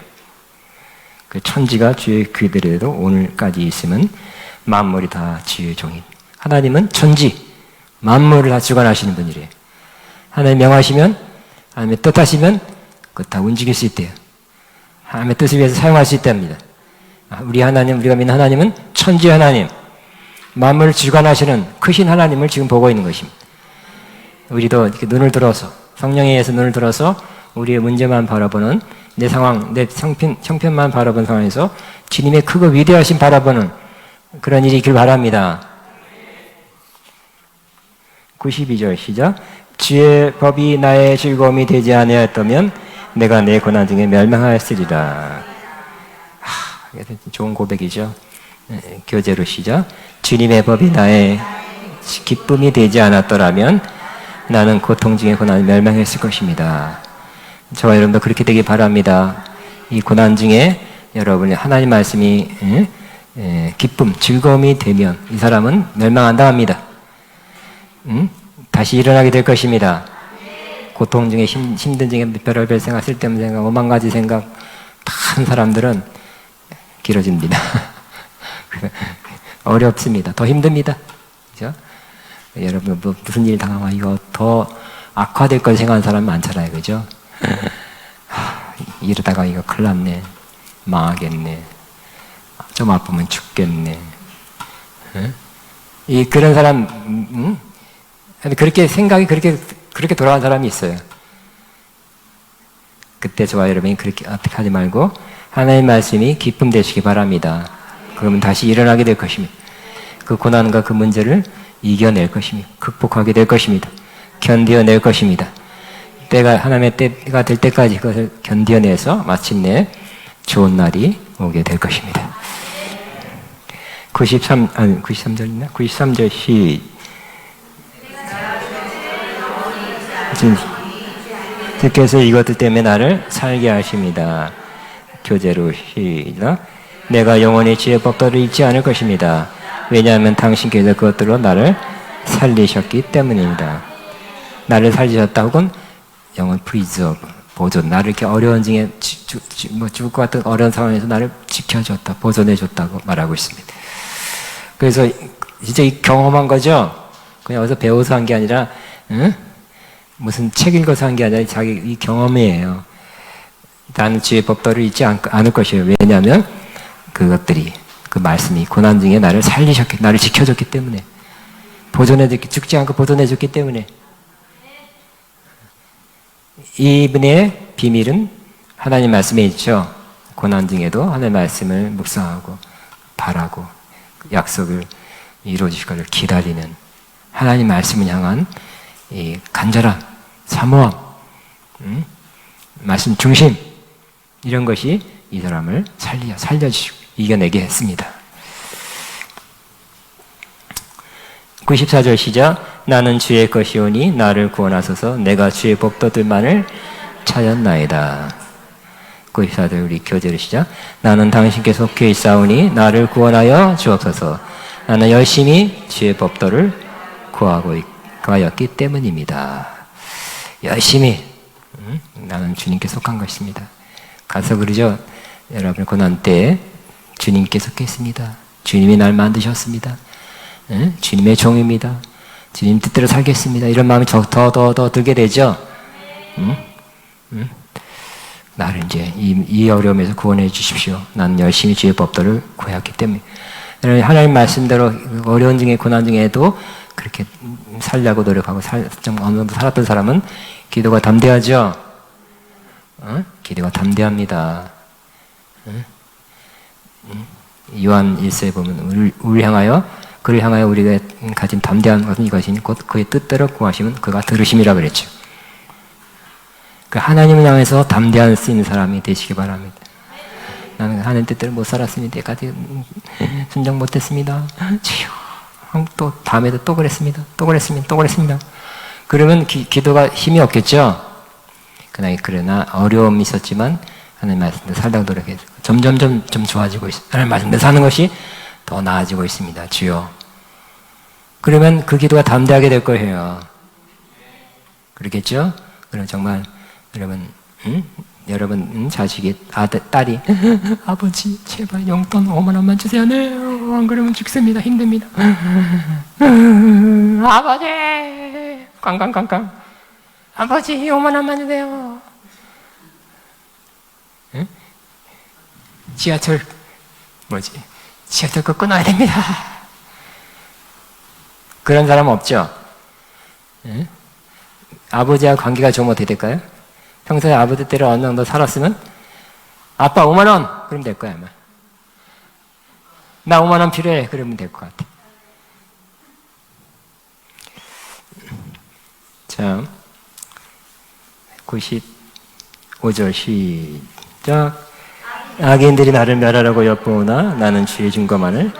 그 천지가 주의 글들대로 오늘까지 있으면 만물이 다 주의 종이. 하나님은 천지, 만물을 다 주관하시는 분이래요. 하나님 명하시면, 하나님의 뜻하시면 그거 다 움직일 수 있대요. 하나님의 뜻을 위해서 사용할 수 있답니다. 우리 하나님, 우리가 믿는 하나님은 천지 하나님, 만물을 주관하시는 크신 하나님을 지금 보고 있는 것입니다. 우리도 이렇게 눈을 들어서, 성령에 의해서 눈을 들어서 우리의 문제만 바라보는 내 상황, 내 형편만 바라본 상황에서 주님의 크고 위대하신 바라보는 그런 일이 있길 바랍니다. 92절 시작. 주의 법이 나의 즐거움이 되지 아니하였다면 내가 내 고난 중에 멸망하였으리라. 좋은 고백이죠. 교재로 시작. 주님의 법이 나의 기쁨이 되지 않았더라면 나는 고통 중에 고난을 멸망했을 것입니다. 저와 여러분도 그렇게 되길 바랍니다. 이 고난 중에 여러분의 하나님 말씀이 기쁨, 즐거움이 되면 이 사람은 멸망한다 합니다. 다시 일어나게 될 것입니다. 고통 중에 힘든 중에 별의별 생각, 쓸데없는 생각, 오만 가지 생각 한 사람들은 길어집니다. 어렵습니다. 더 힘듭니다. 그죠? 여러분 무슨 일 당하면 이거 더 악화될 걸 생각하는 사람 많잖아요. 그죠? 이러다가 이거 큰일 났네. 망하겠네. 좀 아프면 죽겠네. 그런 사람, 그렇게 생각이 그렇게 돌아간 사람이 있어요. 그때 저와 여러분이 그렇게 어떻게 하지 말고 하나님의 말씀이 기쁨 되시기 바랍니다. 그러면 다시 일어나게 될 것입니다. 그 고난과 그 문제를 이겨낼 것입니다. 극복하게 될 것입니다. 견뎌낼 것입니다. 때가 하나님의 때가 될 때까지 그것을 견뎌내서 마침내 좋은 날이 오게 될 것입니다. 93절 있나? 93절 주께서 이것들 때문에 나를 살게 하십니다. 교재로 시작. 내가 영원히 주의 법도를 잊지 않을 것입니다. 왜냐하면 당신께서 그것들로 나를 살리셨기 때문입니다. 나를 살리셨다 혹은 영원 preserve, 보존, 나를 이렇게 어려운 중에 죽을 것 같은 어려운 상황에서 나를 지켜줬다, 보존해줬다고 말하고 있습니다. 그래서 진짜 이 경험한 거죠. 그냥 어디서 배워서 한 게 아니라 무슨 책 읽어서 한 게 아니라 자기 이 경험이에요. 나는 주의 법도를 잊지 않을 것이에요. 왜냐하면 그것들이 그 말씀이 고난 중에 나를 나를 지켜줬기 때문에, 죽지 않고 보존해줬기 때문에. 이분의 비밀은 하나님 말씀에 있죠. 고난 중에도 하나님 말씀을 묵상하고 바라고 약속을 이루어질 것을 기다리는 하나님 말씀을 향한 이 간절함, 사모함, 말씀 중심, 이런 것이 이 사람을 살려주시고 이겨내게 했습니다. 94절 시작. 나는 주의 것이오니 나를 구원하소서. 내가 주의 법도들만을 찾았나이다. 94절 우리 교재로 시작. 나는 당신께 속해 있사오니 나를 구원하여 주옵소서. 나는 열심히 주의 법도를 구하였기 때문입니다. 열심히 나는 주님께 속한 것입니다. 가서 그러죠. 여러분 고난 때 주님께 속했습니다. 주님이 날 만드셨습니다. 주님의 종입니다. 주님 뜻대로 살겠습니다. 이런 마음이 더 들게 되죠. 나를 이제 이 어려움에서 구원해 주십시오. 나는 열심히 주의 법도를 구하였기 때문에. 하나님 말씀대로 어려운 중에 고난 중에도 그렇게 살려고 노력하고 좀 어느 정도 살았던 사람은 기도가 담대하죠. 기도가 담대합니다. 요한 1서에 보면 우리를 향하여 그를 향하여 우리가 가진 담대한 것은 이것이니 곧 그의 뜻대로 구하시면 그가 들으심이라 그랬죠. 그 하나님을 향해서 담대할 수 있는 사람이 되시기 바랍니다. 나는 하나님 뜻대로 못 살았으니 때까지 순종 못했습니다. 또 다음에도 또 그랬습니다. 또 그랬습니다. 그러면 기도가 힘이 없겠죠. 그러나 어려움이 있었지만 하나님 말씀대로 살다가 노력해서 점점 좀 좋아지고 있습니다. 하나님 말씀대로 사는 것이 더 나아지고 있습니다. 주여. 그러면 그 기도가 담대하게 될 거예요. 그렇겠죠? 그럼 정말 여러분 자식이 딸이 아버지 제발 용돈 5만 원만 주세요. 네, 안 그러면 죽습니다. 힘듭니다. 아버지 꽝꽝꽝꽝 아버지 5만 원만 주세요. 응? 지하철 거 끊어야 됩니다. 그런 사람 없죠? 응? 아버지와 관계가 좋으면 어떻게 될까요? 평소에 아버지 때를 어느 정도 살았으면 아빠 5만 원! 그러면 될 거야 아마. 나 5만 원 필요해. 그러면 될 것 같아. 자, 95절 시작. 악인들이 나를 멸하라고 엿보으나 나는 주의 증거만을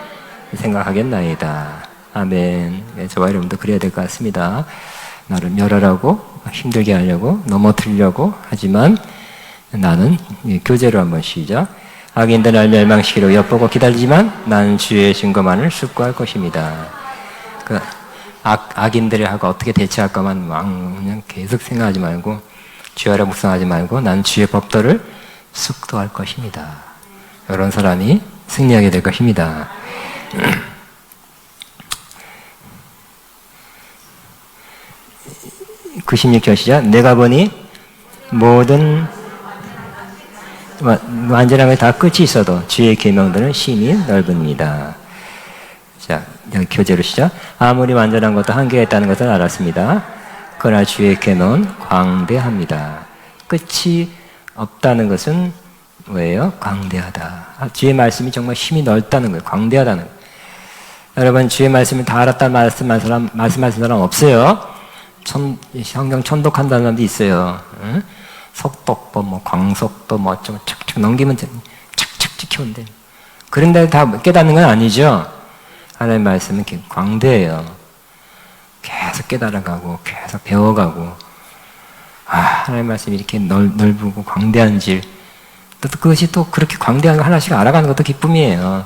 생각하겠나이다. 아멘. 저와 여러분도 그래야 될 것 같습니다. 나를 멸하라고 힘들게 하려고 넘어뜨리려고 하지만 나는 교제로 한번 시작. 악인들 날 멸망시키려고 엿보고 기다리지만 나는 주의 증거만을 숙고할 것입니다. 그 악인들하고 어떻게 대처할 것만 그냥 계속 생각하지 말고 주야라 묵상하지 말고 나는 주의 법도를 숙도할 것입니다. 이런 사람이 승리하게 될 것입니다. 96절 시작. 내가 보니 모든 완전한 게 다 끝이 있어도 주의 계명들은 심히 넓습니다. 자, 여기 교재로 시작. 아무리 완전한 것도 한계가 있다는 것을 알았습니다. 그러나 주의 계명은 광대합니다. 끝이 없다는 것은 뭐예요? 광대하다. 주의 말씀이 정말 힘이 넓다는 거예요. 광대하다는 거예요. 여러분 주의 말씀을 다 알았다는 말씀하시는 사람 없어요. 성경 천독한다는 사람도 있어요. 응? 속독법, 광속법, 좀 착착 넘기면 착착 지켜온대. 그런데 다 깨닫는 건 아니죠. 하나님의 말씀은 광대해요. 계속 깨달아가고, 계속 배워가고, 하나님의 말씀이 이렇게 넓고 광대한지, 또 그것이 또 그렇게 광대한 거 하나씩 알아가는 것도 기쁨이에요.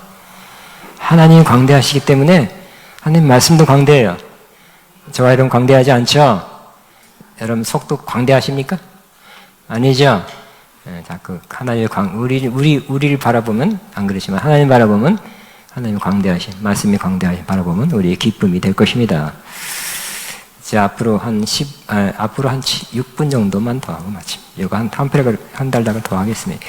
하나님이 광대하시기 때문에 하나님 말씀도 광대해요. 저와 여러분 광대하지 않죠? 여러분 속도 광대하십니까? 아니죠? 자꾸 하나님의 우리를 바라보면 안 그렇지만 하나님 바라보면 하나님 광대하신 말씀이 광대하신 바라보면 우리의 기쁨이 될 것입니다. 자, 앞으로 한 6분 정도만 더 하고 마침. 이거 한 달락을 더 하겠습니다.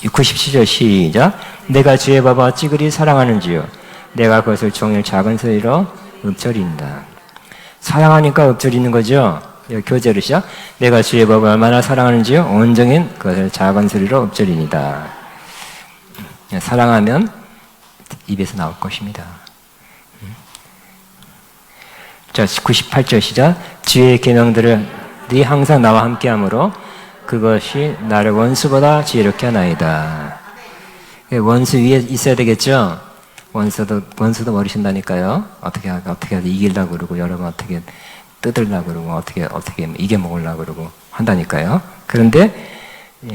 97절 시작. 내가 주의 법을 찌그리 사랑하는지요. 내가 그것을 종일 작은 소리로 읊조린다. 사랑하니까 읊조리는 거죠. 여기 교재로 시작. 내가 주의 법을 얼마나 사랑하는지요. 온종일 그것을 작은 소리로 읊조리니다. 사랑하면 입에서 나올 것입니다. 자, 98절 시작. 주의 계명들이 항상 나와 함께하므로 그것이 나를 원수보다 지혜롭게 하나이다. 원수 위에 있어야 되겠죠. 원수도 머리신다니까요. 어떻게 해서 이기려고 그러고 여러분 어떻게 뜯으려고 그러고 어떻게 이겨먹으려고 그러고 한다니까요. 그런데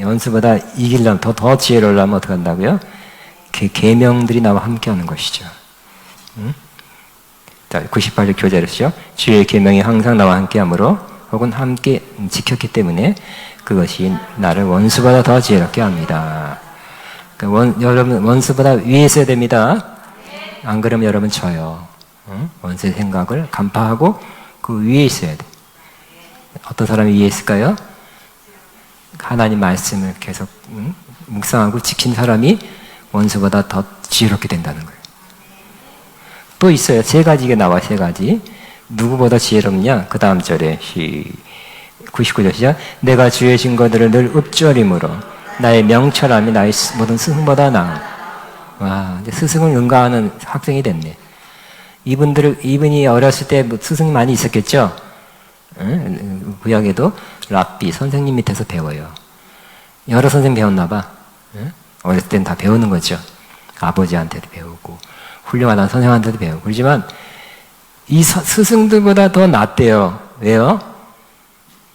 원수보다 이기려면 더 지혜로우려면 어떻게 한다고요? 계명들이 나와 함께하는 것이죠. 자, 98절 교재로시죠. 주의 계명이 항상 나와 함께하므로 혹은 함께 지켰기 때문에 그것이 나를 원수보다 더 지혜롭게 합니다. 여러분 원수보다 위에 있어야 됩니다. 안 그러면 여러분 져요. 원수의 생각을 간파하고 그 위에 있어야 돼. 어떤 사람이 위에 있을까요? 하나님 말씀을 계속 묵상하고 지킨 사람이 원수보다 더 지혜롭게 된다는 거예요. 또 있어요. 세 가지가 나와, 세 가지. 누구보다 지혜롭냐? 그 다음 절에 99절 시작. 내가 주의 증거들을 늘 읊조림으로 나의 명철함이 나의 모든 승보다 나아. 와, 이제 스승을 능가하는 학생이 됐네. 이분이 어렸을 때 뭐 스승이 많이 있었겠죠? 응? 구약에도 랍비, 선생님 밑에서 배워요. 여러 선생님 배웠나 봐. 응? 어렸을 땐 다 배우는 거죠. 아버지한테도 배우고, 훌륭하다는 선생한테도 배우고. 그렇지만, 이 스승들보다 더 낫대요. 왜요?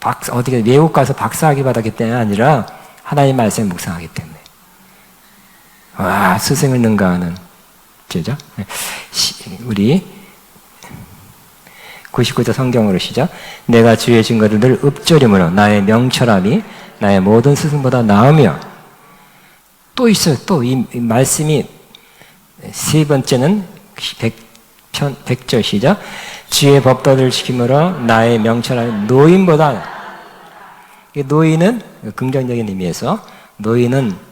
어디가 외국 가서 박사학위 받았기 때문에 아니라, 하나님 말씀을 묵상하기 때문에. 와, 스승을 능가하는 제자. 우리 99조 성경으로 시작. 내가 주의 증거를 늘 읊조림으로 나의 명철함이 나의 모든 스승보다 나으며. 또 있어요. 또 이 말씀이 세 번째는 100절 시작. 주의 법도를 지킴으로 나의 명철함이 노인보다. 노인은 긍정적인 의미에서 노인은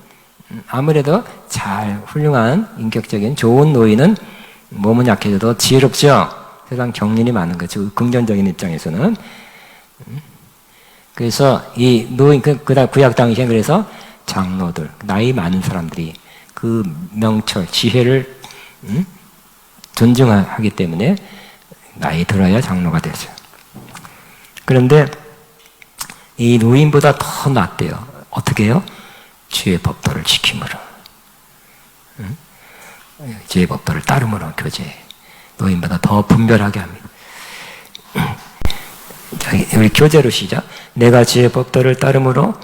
아무래도 잘 훌륭한 인격적인 좋은 노인은 몸은 약해져도 지혜롭죠. 세상 경륜이 많은 거죠. 긍정적인 입장에서는. 그래서 이 노인 그다음 구약 당시엔 그래서 장로들 나이 많은 사람들이 그 명철 지혜를 존중하기 때문에 나이 들어야 장로가 되죠. 그런데 이 노인보다 더 낫대요. 어떻게 해요? 주의 법도를 지킴으로. 주의 법도를 따름으로 교제해. 노인보다 더 분별하게 합니다. 우리 교제로 시작. 내가 주의 법도를 따름으로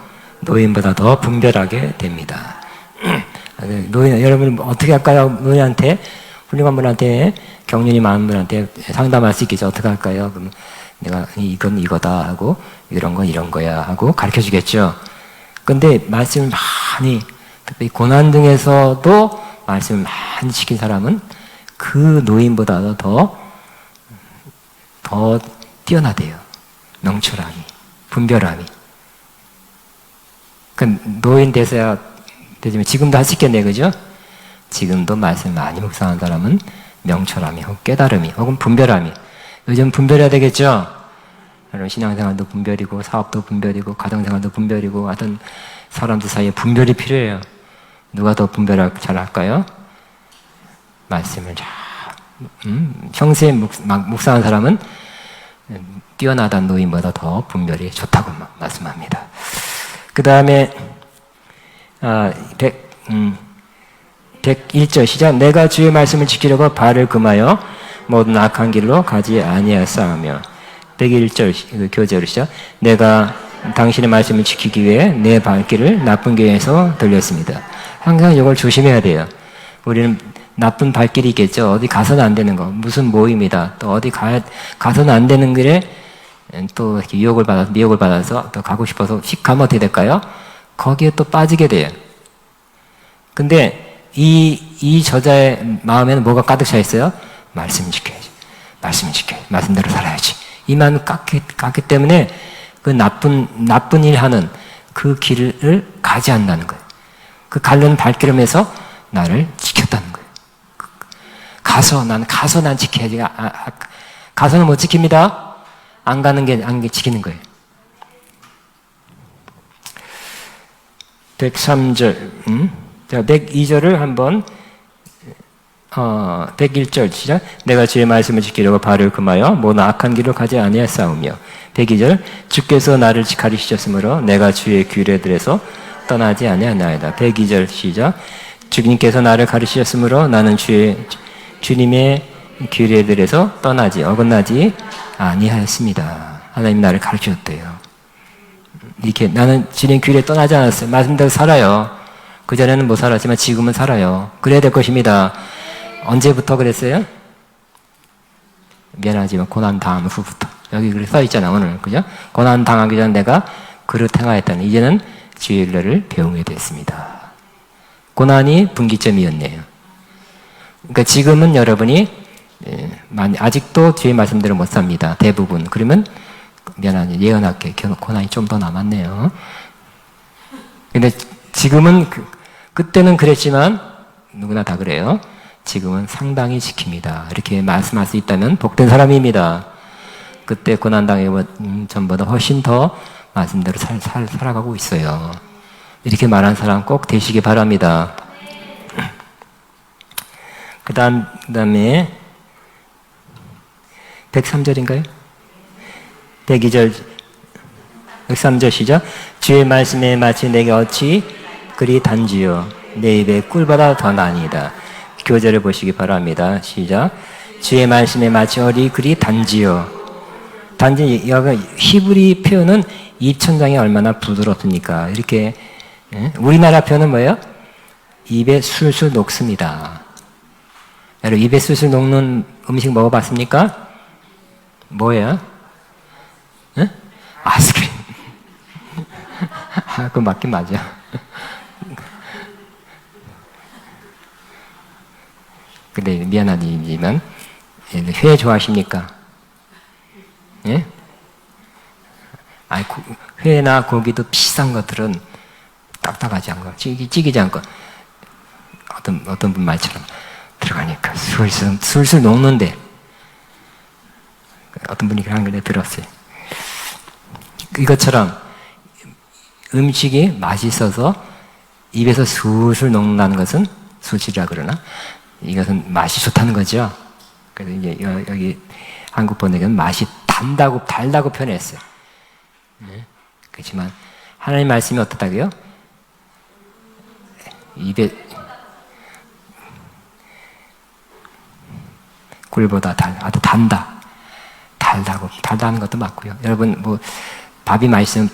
노인보다 더 분별하게 됩니다. 노인, 여러분 어떻게 할까요? 노인한테, 훌륭한 분한테, 경륜이 많은 분한테 상담할 수 있겠죠. 어떻게 할까요? 그럼 내가 이건 이거다 하고, 이런 건 이런 거야 하고 가르쳐 주겠죠. 근데 말씀을 많이, 특히 고난 중에서도 말씀을 많이 지킨 사람은 그 노인보다 더 뛰어나대요. 명철함이, 분별함이. 그 노인 되서야 되지만 지금도 할 수 있겠네, 그죠? 지금도 말씀 많이 묵상한 사람은 명철함이, 혹은 깨달음이, 혹은 분별함이. 요즘 분별해야 되겠죠? 여러분 신앙생활도 분별이고, 사업도 분별이고, 가정생활도 분별이고, 하여튼 사람들 사이에 분별이 필요해요. 누가 더 분별을 잘 할까요? 말씀을 잘, 평소에 묵상한 사람은 뛰어나다는 노인보다 더 분별이 좋다고 말씀합니다. 그 다음에 101절 시작. 내가 주의 말씀을 지키려고 발을 금하여 모든 악한 길로 가지 아니하사오며. 101절 교재로 시작. 내가 당신의 말씀을 지키기 위해 내 발길을 나쁜 길에서 돌렸습니다. 항상 이걸 조심해야 돼요. 우리는 나쁜 발길이 있겠죠. 어디 가서는 안 되는 거. 무슨 모임이다. 또 어디 가서는 안 되는 길에 또 이렇게 미혹을 받아서 또 가고 싶어서 휙 가면 어떻게 될까요? 거기에 또 빠지게 돼요. 근데 이 저자의 마음에는 뭐가 가득 차 있어요? 말씀을 지켜야지. 말씀을 지켜야지. 말씀대로 살아야지. 이 마음이 깠기 때문에 그 나쁜 일 하는 그 길을 가지 않는다는 거예요. 그 가려는 발걸음에서 나를 지켰다는 거예요. 가서 난 지켜야지. 가서는 못 지킵니다. 안 가는 게 지키는 거예요. 103절, 102절을 한번, 101절 시작. 내가 주의 말씀을 지키려고 발을 금하여 모든 악한 길로 가지 아니하사오며. 102절, 주께서 나를 가르치셨으므로 내가 주의 규례들에서 떠나지 아니하나이다. 102절 시작. 주님께서 나를 가르치셨으므로 나는 주님의 규례들에서 어긋나지 아니하였습니다. 하나님 나를 가르치셨대요. 이렇게 나는 주님 규례에 떠나지 않았어요. 말씀대로 살아요. 그전에는 못 살았지만 지금은 살아요. 그래야 될 것입니다. 언제부터 그랬어요? 미안하지만 고난 당한 후부터. 여기 그렇게 써 있잖아, 오늘. 그죠? 고난 당하기 전에 내가 그릇 행하였다는, 이제는 주의 일을 배우게 됐습니다. 고난이 분기점이었네요. 그러니까 지금은 여러분이 아직도 주의 말씀대로 못 삽니다. 대부분. 그러면 미안하게 예언할게. 고난이 좀 더 남았네요. 근데 지금은 그때는 그랬지만 누구나 다 그래요. 지금은 상당히 지킵니다. 이렇게 말씀할 수 있다면 복된 사람입니다. 그때 고난당하기 전보다 훨씬 더 말씀대로 살아가고 있어요. 이렇게 말한 사람 꼭 되시기 바랍니다. 그다음에 103절인가요? 102절, 103절 시작. 주의 말씀에 마치 내게 어찌 그리 단지요 내 입에 꿀보다 더 나니이다. 교재를 보시기 바랍니다. 시작. 주의 말씀에 마치 어리 그리 단지요. 단지 여기 히브리 표현은 입천장이 얼마나 부드럽습니까? 이렇게 우리나라 표현은 뭐예요? 입에 술술 녹습니다. 여러분 입에 술술 녹는 음식 먹어봤습니까? 뭐예요? 응? 아이스크림. 그거 맞긴 맞아. 근데 미안하지만 회 좋아하십니까? 예? 아니 회나 고기도 비싼 것들은 딱딱하지 않고 찌기지 않고 어떤 분 말처럼 들어가니까 술술 녹는데 어떤 분이 그런 걸 들었어요. 이것처럼 음식이 맛있어서 입에서 술술 녹는다는 것은 술술이라 그러나 이것은 맛이 좋다는 거죠. 그래서 이제 여기 한국 번역은 맛이 달다고 표현했어요. 네. 그렇지만 하나님 말씀이 어떻다고요? 입에 꿀보다 아주 달다는 것도 맞고요. 여러분 뭐 밥이 맛있으면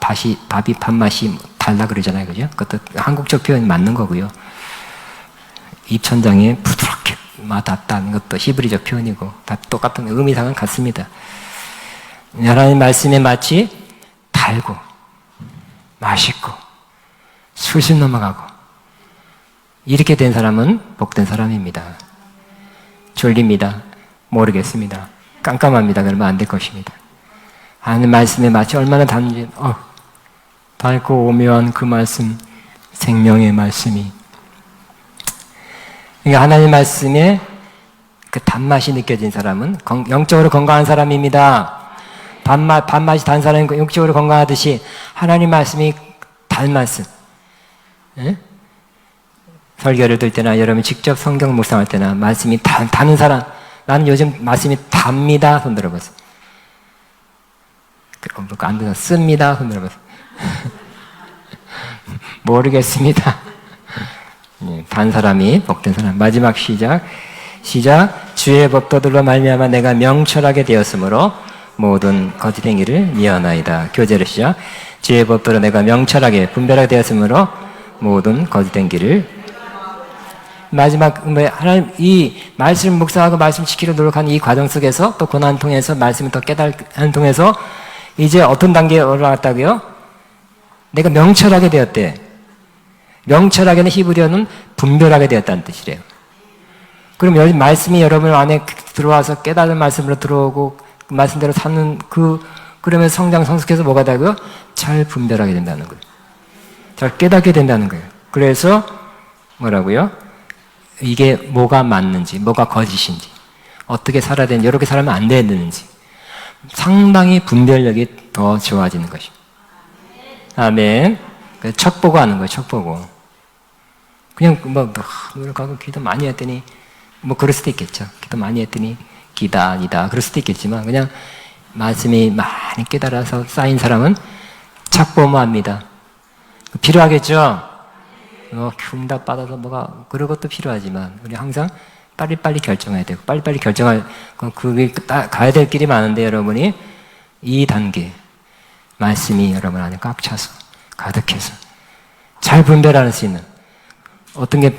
밥이 밥맛이 달다 그러잖아요, 그죠? 그것도 한국적 표현이 맞는 거고요. 입천장에 부드럽게 와닿다는 것도 히브리적 표현이고 다 똑같은 의미상은 같습니다. 하나님 말씀에 마치 달고 맛있고 술술 넘어가고 이렇게 된 사람은 복된 사람입니다. 졸립니다. 모르겠습니다. 깜깜합니다. 그러면 안 될 것입니다. 하나님 말씀에 마치 얼마나 단지 달고 오묘한 그 말씀, 생명의 말씀이. 그러니까 하나님 말씀에 그 단맛이 느껴진 사람은 영적으로 건강한 사람입니다. 밥맛이 단 사람이 영적으로 건강하듯이 하나님 말씀이 단 말씀. 예? 설교를 들 때나 여러분 직접 성경 묵상할 때나 말씀이 다는 사람, 나는 요즘 말씀이 답니다. 손 들어보세요. 안 되나 씁니다. 손 들어보세요. 모르겠습니다. 단 사람이 복된 사람. 마지막 시작. 주의 법도들로 말미암아 내가 명철하게 되었으므로 모든 거짓 행위를 미워하나이다. 교제를 시작. 주의 법도로 내가 명철하게 분별하게 되었으므로 모든 거짓 행위를. 마지막 하나님 이 말씀 묵상하고 말씀 지키려 노력하는 이 과정 속에서 또 고난 통해서 말씀을 더 깨달는 통해서 이제 어떤 단계에 올라갔다고요? 내가 명철하게 되었대. 명철하게는 히브리어는 분별하게 되었다는 뜻이래요. 그럼 여기 말씀이 여러분 안에 들어와서 깨달은 말씀으로 들어오고 그 말씀대로 사는 그러면 성숙해서 뭐가 되고요? 잘 분별하게 된다는 거예요. 잘 깨닫게 된다는 거예요. 그래서 뭐라고요? 이게 뭐가 맞는지, 뭐가 거짓인지, 어떻게 살아야 되는지, 이렇게 살면 안 되는지 상당히 분별력이 더 좋아지는 것입니다. 아멘. 척 보고 하는 거예요. 척 보고. 그냥 노력하고 기도 많이 했더니 그럴 수도 있겠죠. 기도 많이 했더니 기다 아니다 그럴 수도 있겠지만 그냥 말씀이 많이 깨달아서 쌓인 사람은 척 보면 합니다. 필요하겠죠. 응답 받아서 그런 것도 필요하지만 우리 항상 빨리빨리 결정해야 되고 빨리빨리 결정할 그게 가야 될 길이 많은데 여러분이 이 단계 말씀이 여러분 안에 꽉 차서 가득해서 잘 분별할 수 있는 어떤 게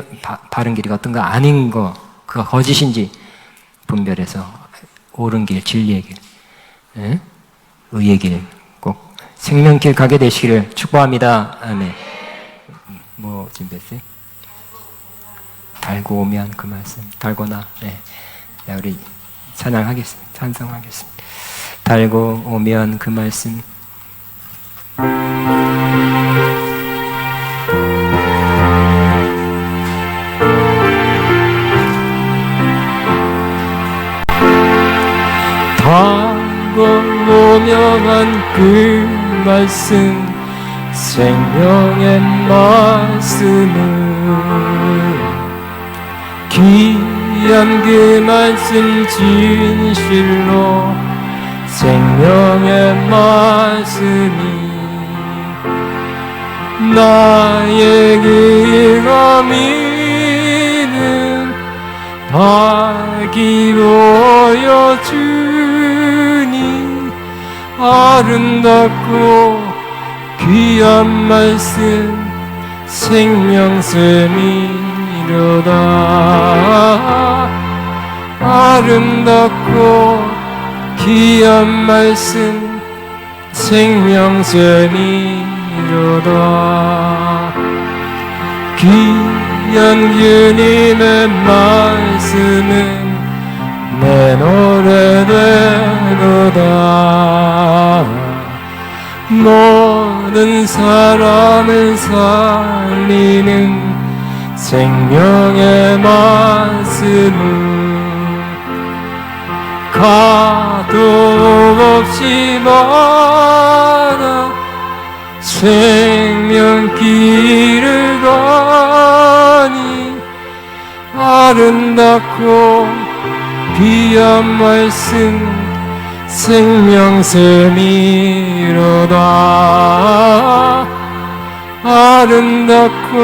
바른 길이고 어떤 거 아닌 거 그가 거짓인지 분별해서 옳은 길, 진리의 길, 의의 길 꼭 생명길 가게 되시기를 축복합니다. 아멘. 뭐 준비했어요? 달고 오면 그 말씀 달고나 네. 우리 찬양하겠습니다. 찬송하겠습니다. 달고 오면 그 말씀 달고 오면 그 말씀 생명의 말씀을 귀한 그 말씀 진실로 생명의 말씀이 나의 길과 미는 밝이 보여주니 아름답고 귀한 말씀 생명샘이로다. 아름답고 귀한 말씀 생명샘이로다. 귀한 주님의 말씀은 내 노래되도다. 모든 사람을 살리는 생명의 말씀은 가도 없이 많아 생명길을 가니 아름답고 귀한 말씀 생명샘이로다. 아름답고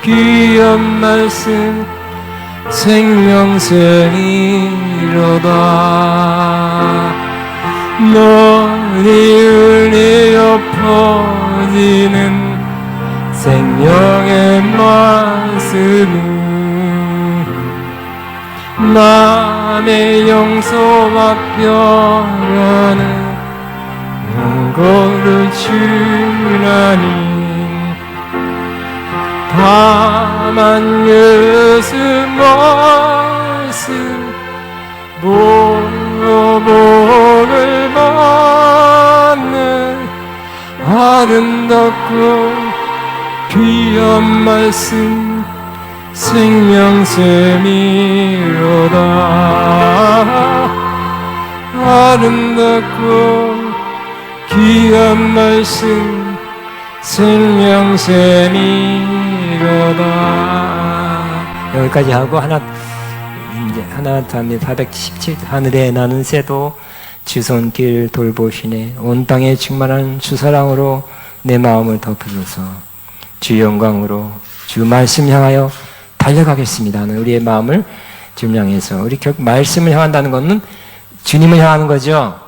귀한 말씀 생명샘이로다. 너희 울리어 퍼지는 생명의 말씀은 남의 용서와 변하는 은고를 주나니 다만 예수 말씀 보복을 받는 아름답고 귀한 말씀 생명샘이로다. 아름답고 귀한 말씀 생명샘이로다. 여기까지 하고 이제 하나 다음에 417 하늘에 나는 새도 주 손길 돌보시네. 온 땅에 충만한 주 사랑으로 내 마음을 덮으소서. 주 영광으로 주 말씀 향하여 달려가겠습니다. 우리의 마음을 주님 향해서 우리 결국 말씀을 향한다는 것은 주님을 향하는 거죠.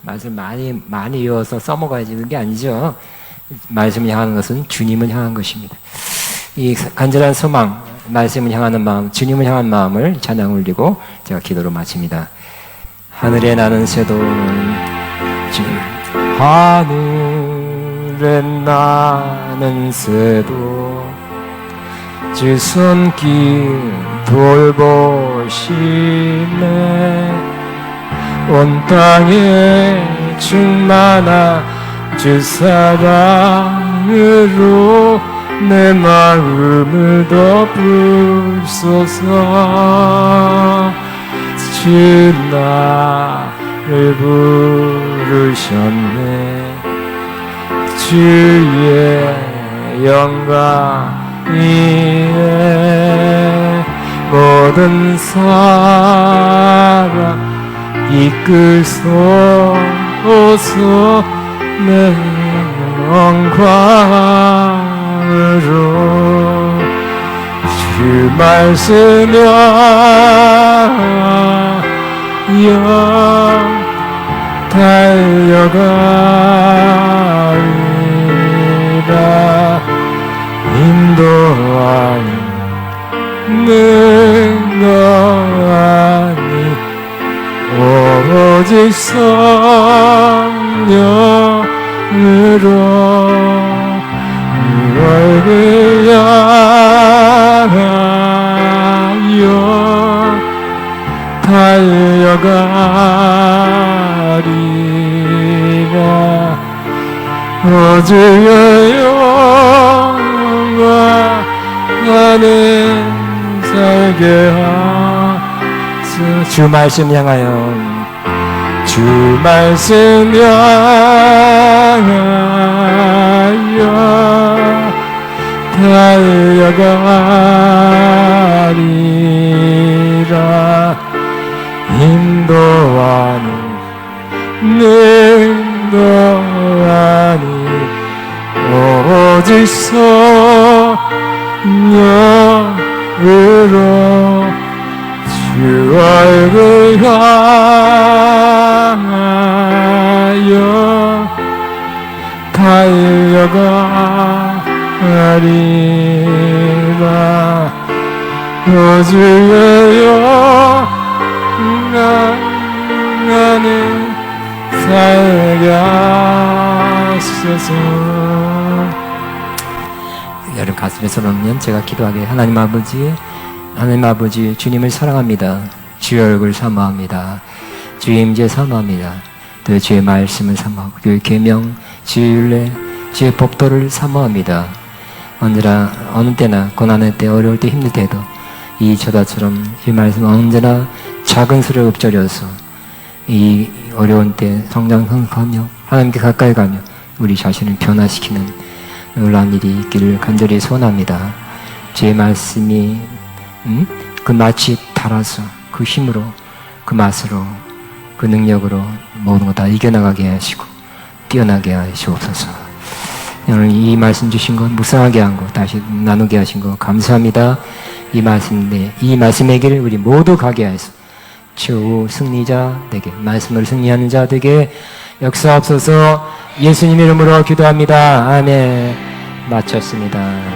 말씀 많이 외워서 써먹어야지 그게 아니죠. 말씀을 향하는 것은 주님을 향한 것입니다. 이 간절한 소망, 말씀을 향하는 마음, 주님을 향한 마음을 찬양 올리고 제가 기도로 마칩니다. 하늘에 나는 새도 하늘에 나는 새도 주 손길 돌보시네. 온 땅에 충만한 주 사랑으로 내 마음을 덮으소서. 주 나를 부르셨네. 주의 영광 위에 모든 사람 이끌소서. 내 영광으로 주 말씀 향하여 달려가리라. 인도하니 능거하니 오직 성령으로 얼굴 향하여 달려가리라. 오주의 영광 안에 살게 하소서. 주 말씀 향하여 주 말씀 향하여 달려가리라. 인도하니 인도하니 어디서 영으로 주 얼굴 향하여 달려가리라. 주여여 나는 살게 하소서. 여러분 가슴에 손 얹으면 제가 기도하게. 하나님 아버지 주님을 사랑합니다. 주의 얼굴 사모합니다. 주의 임재 사모합니다. 또 주의 말씀을 사모하고 주의 계명, 주의 율례, 주의 법도를 사모합니다. 언제나 어느 때나 고난의 때, 어려울 때, 힘들 때도 이 저다처럼 이 말씀 언제나 작은 소리를 읊조려서 이 어려운 때 성장하며 하나님께 가까이 가며 우리 자신을 변화시키는 놀라운 일이 있기를 간절히 소원합니다. 주의 말씀이 그 맛이 달아서 그 힘으로 그 맛으로 그 능력으로 모든 것 다 이겨나가게 하시고 뛰어나게 하시옵소서. 오늘 이 말씀 주신 것, 묵상하게 한 것, 다시 나누게 하신 것 감사합니다. 이 말씀의 길 우리 모두 가게 하소서. 최후 승리자 되게, 말씀을 승리하는 자 되게 역사하옵소서. 예수님 이름으로 기도합니다. 아멘. 마쳤습니다.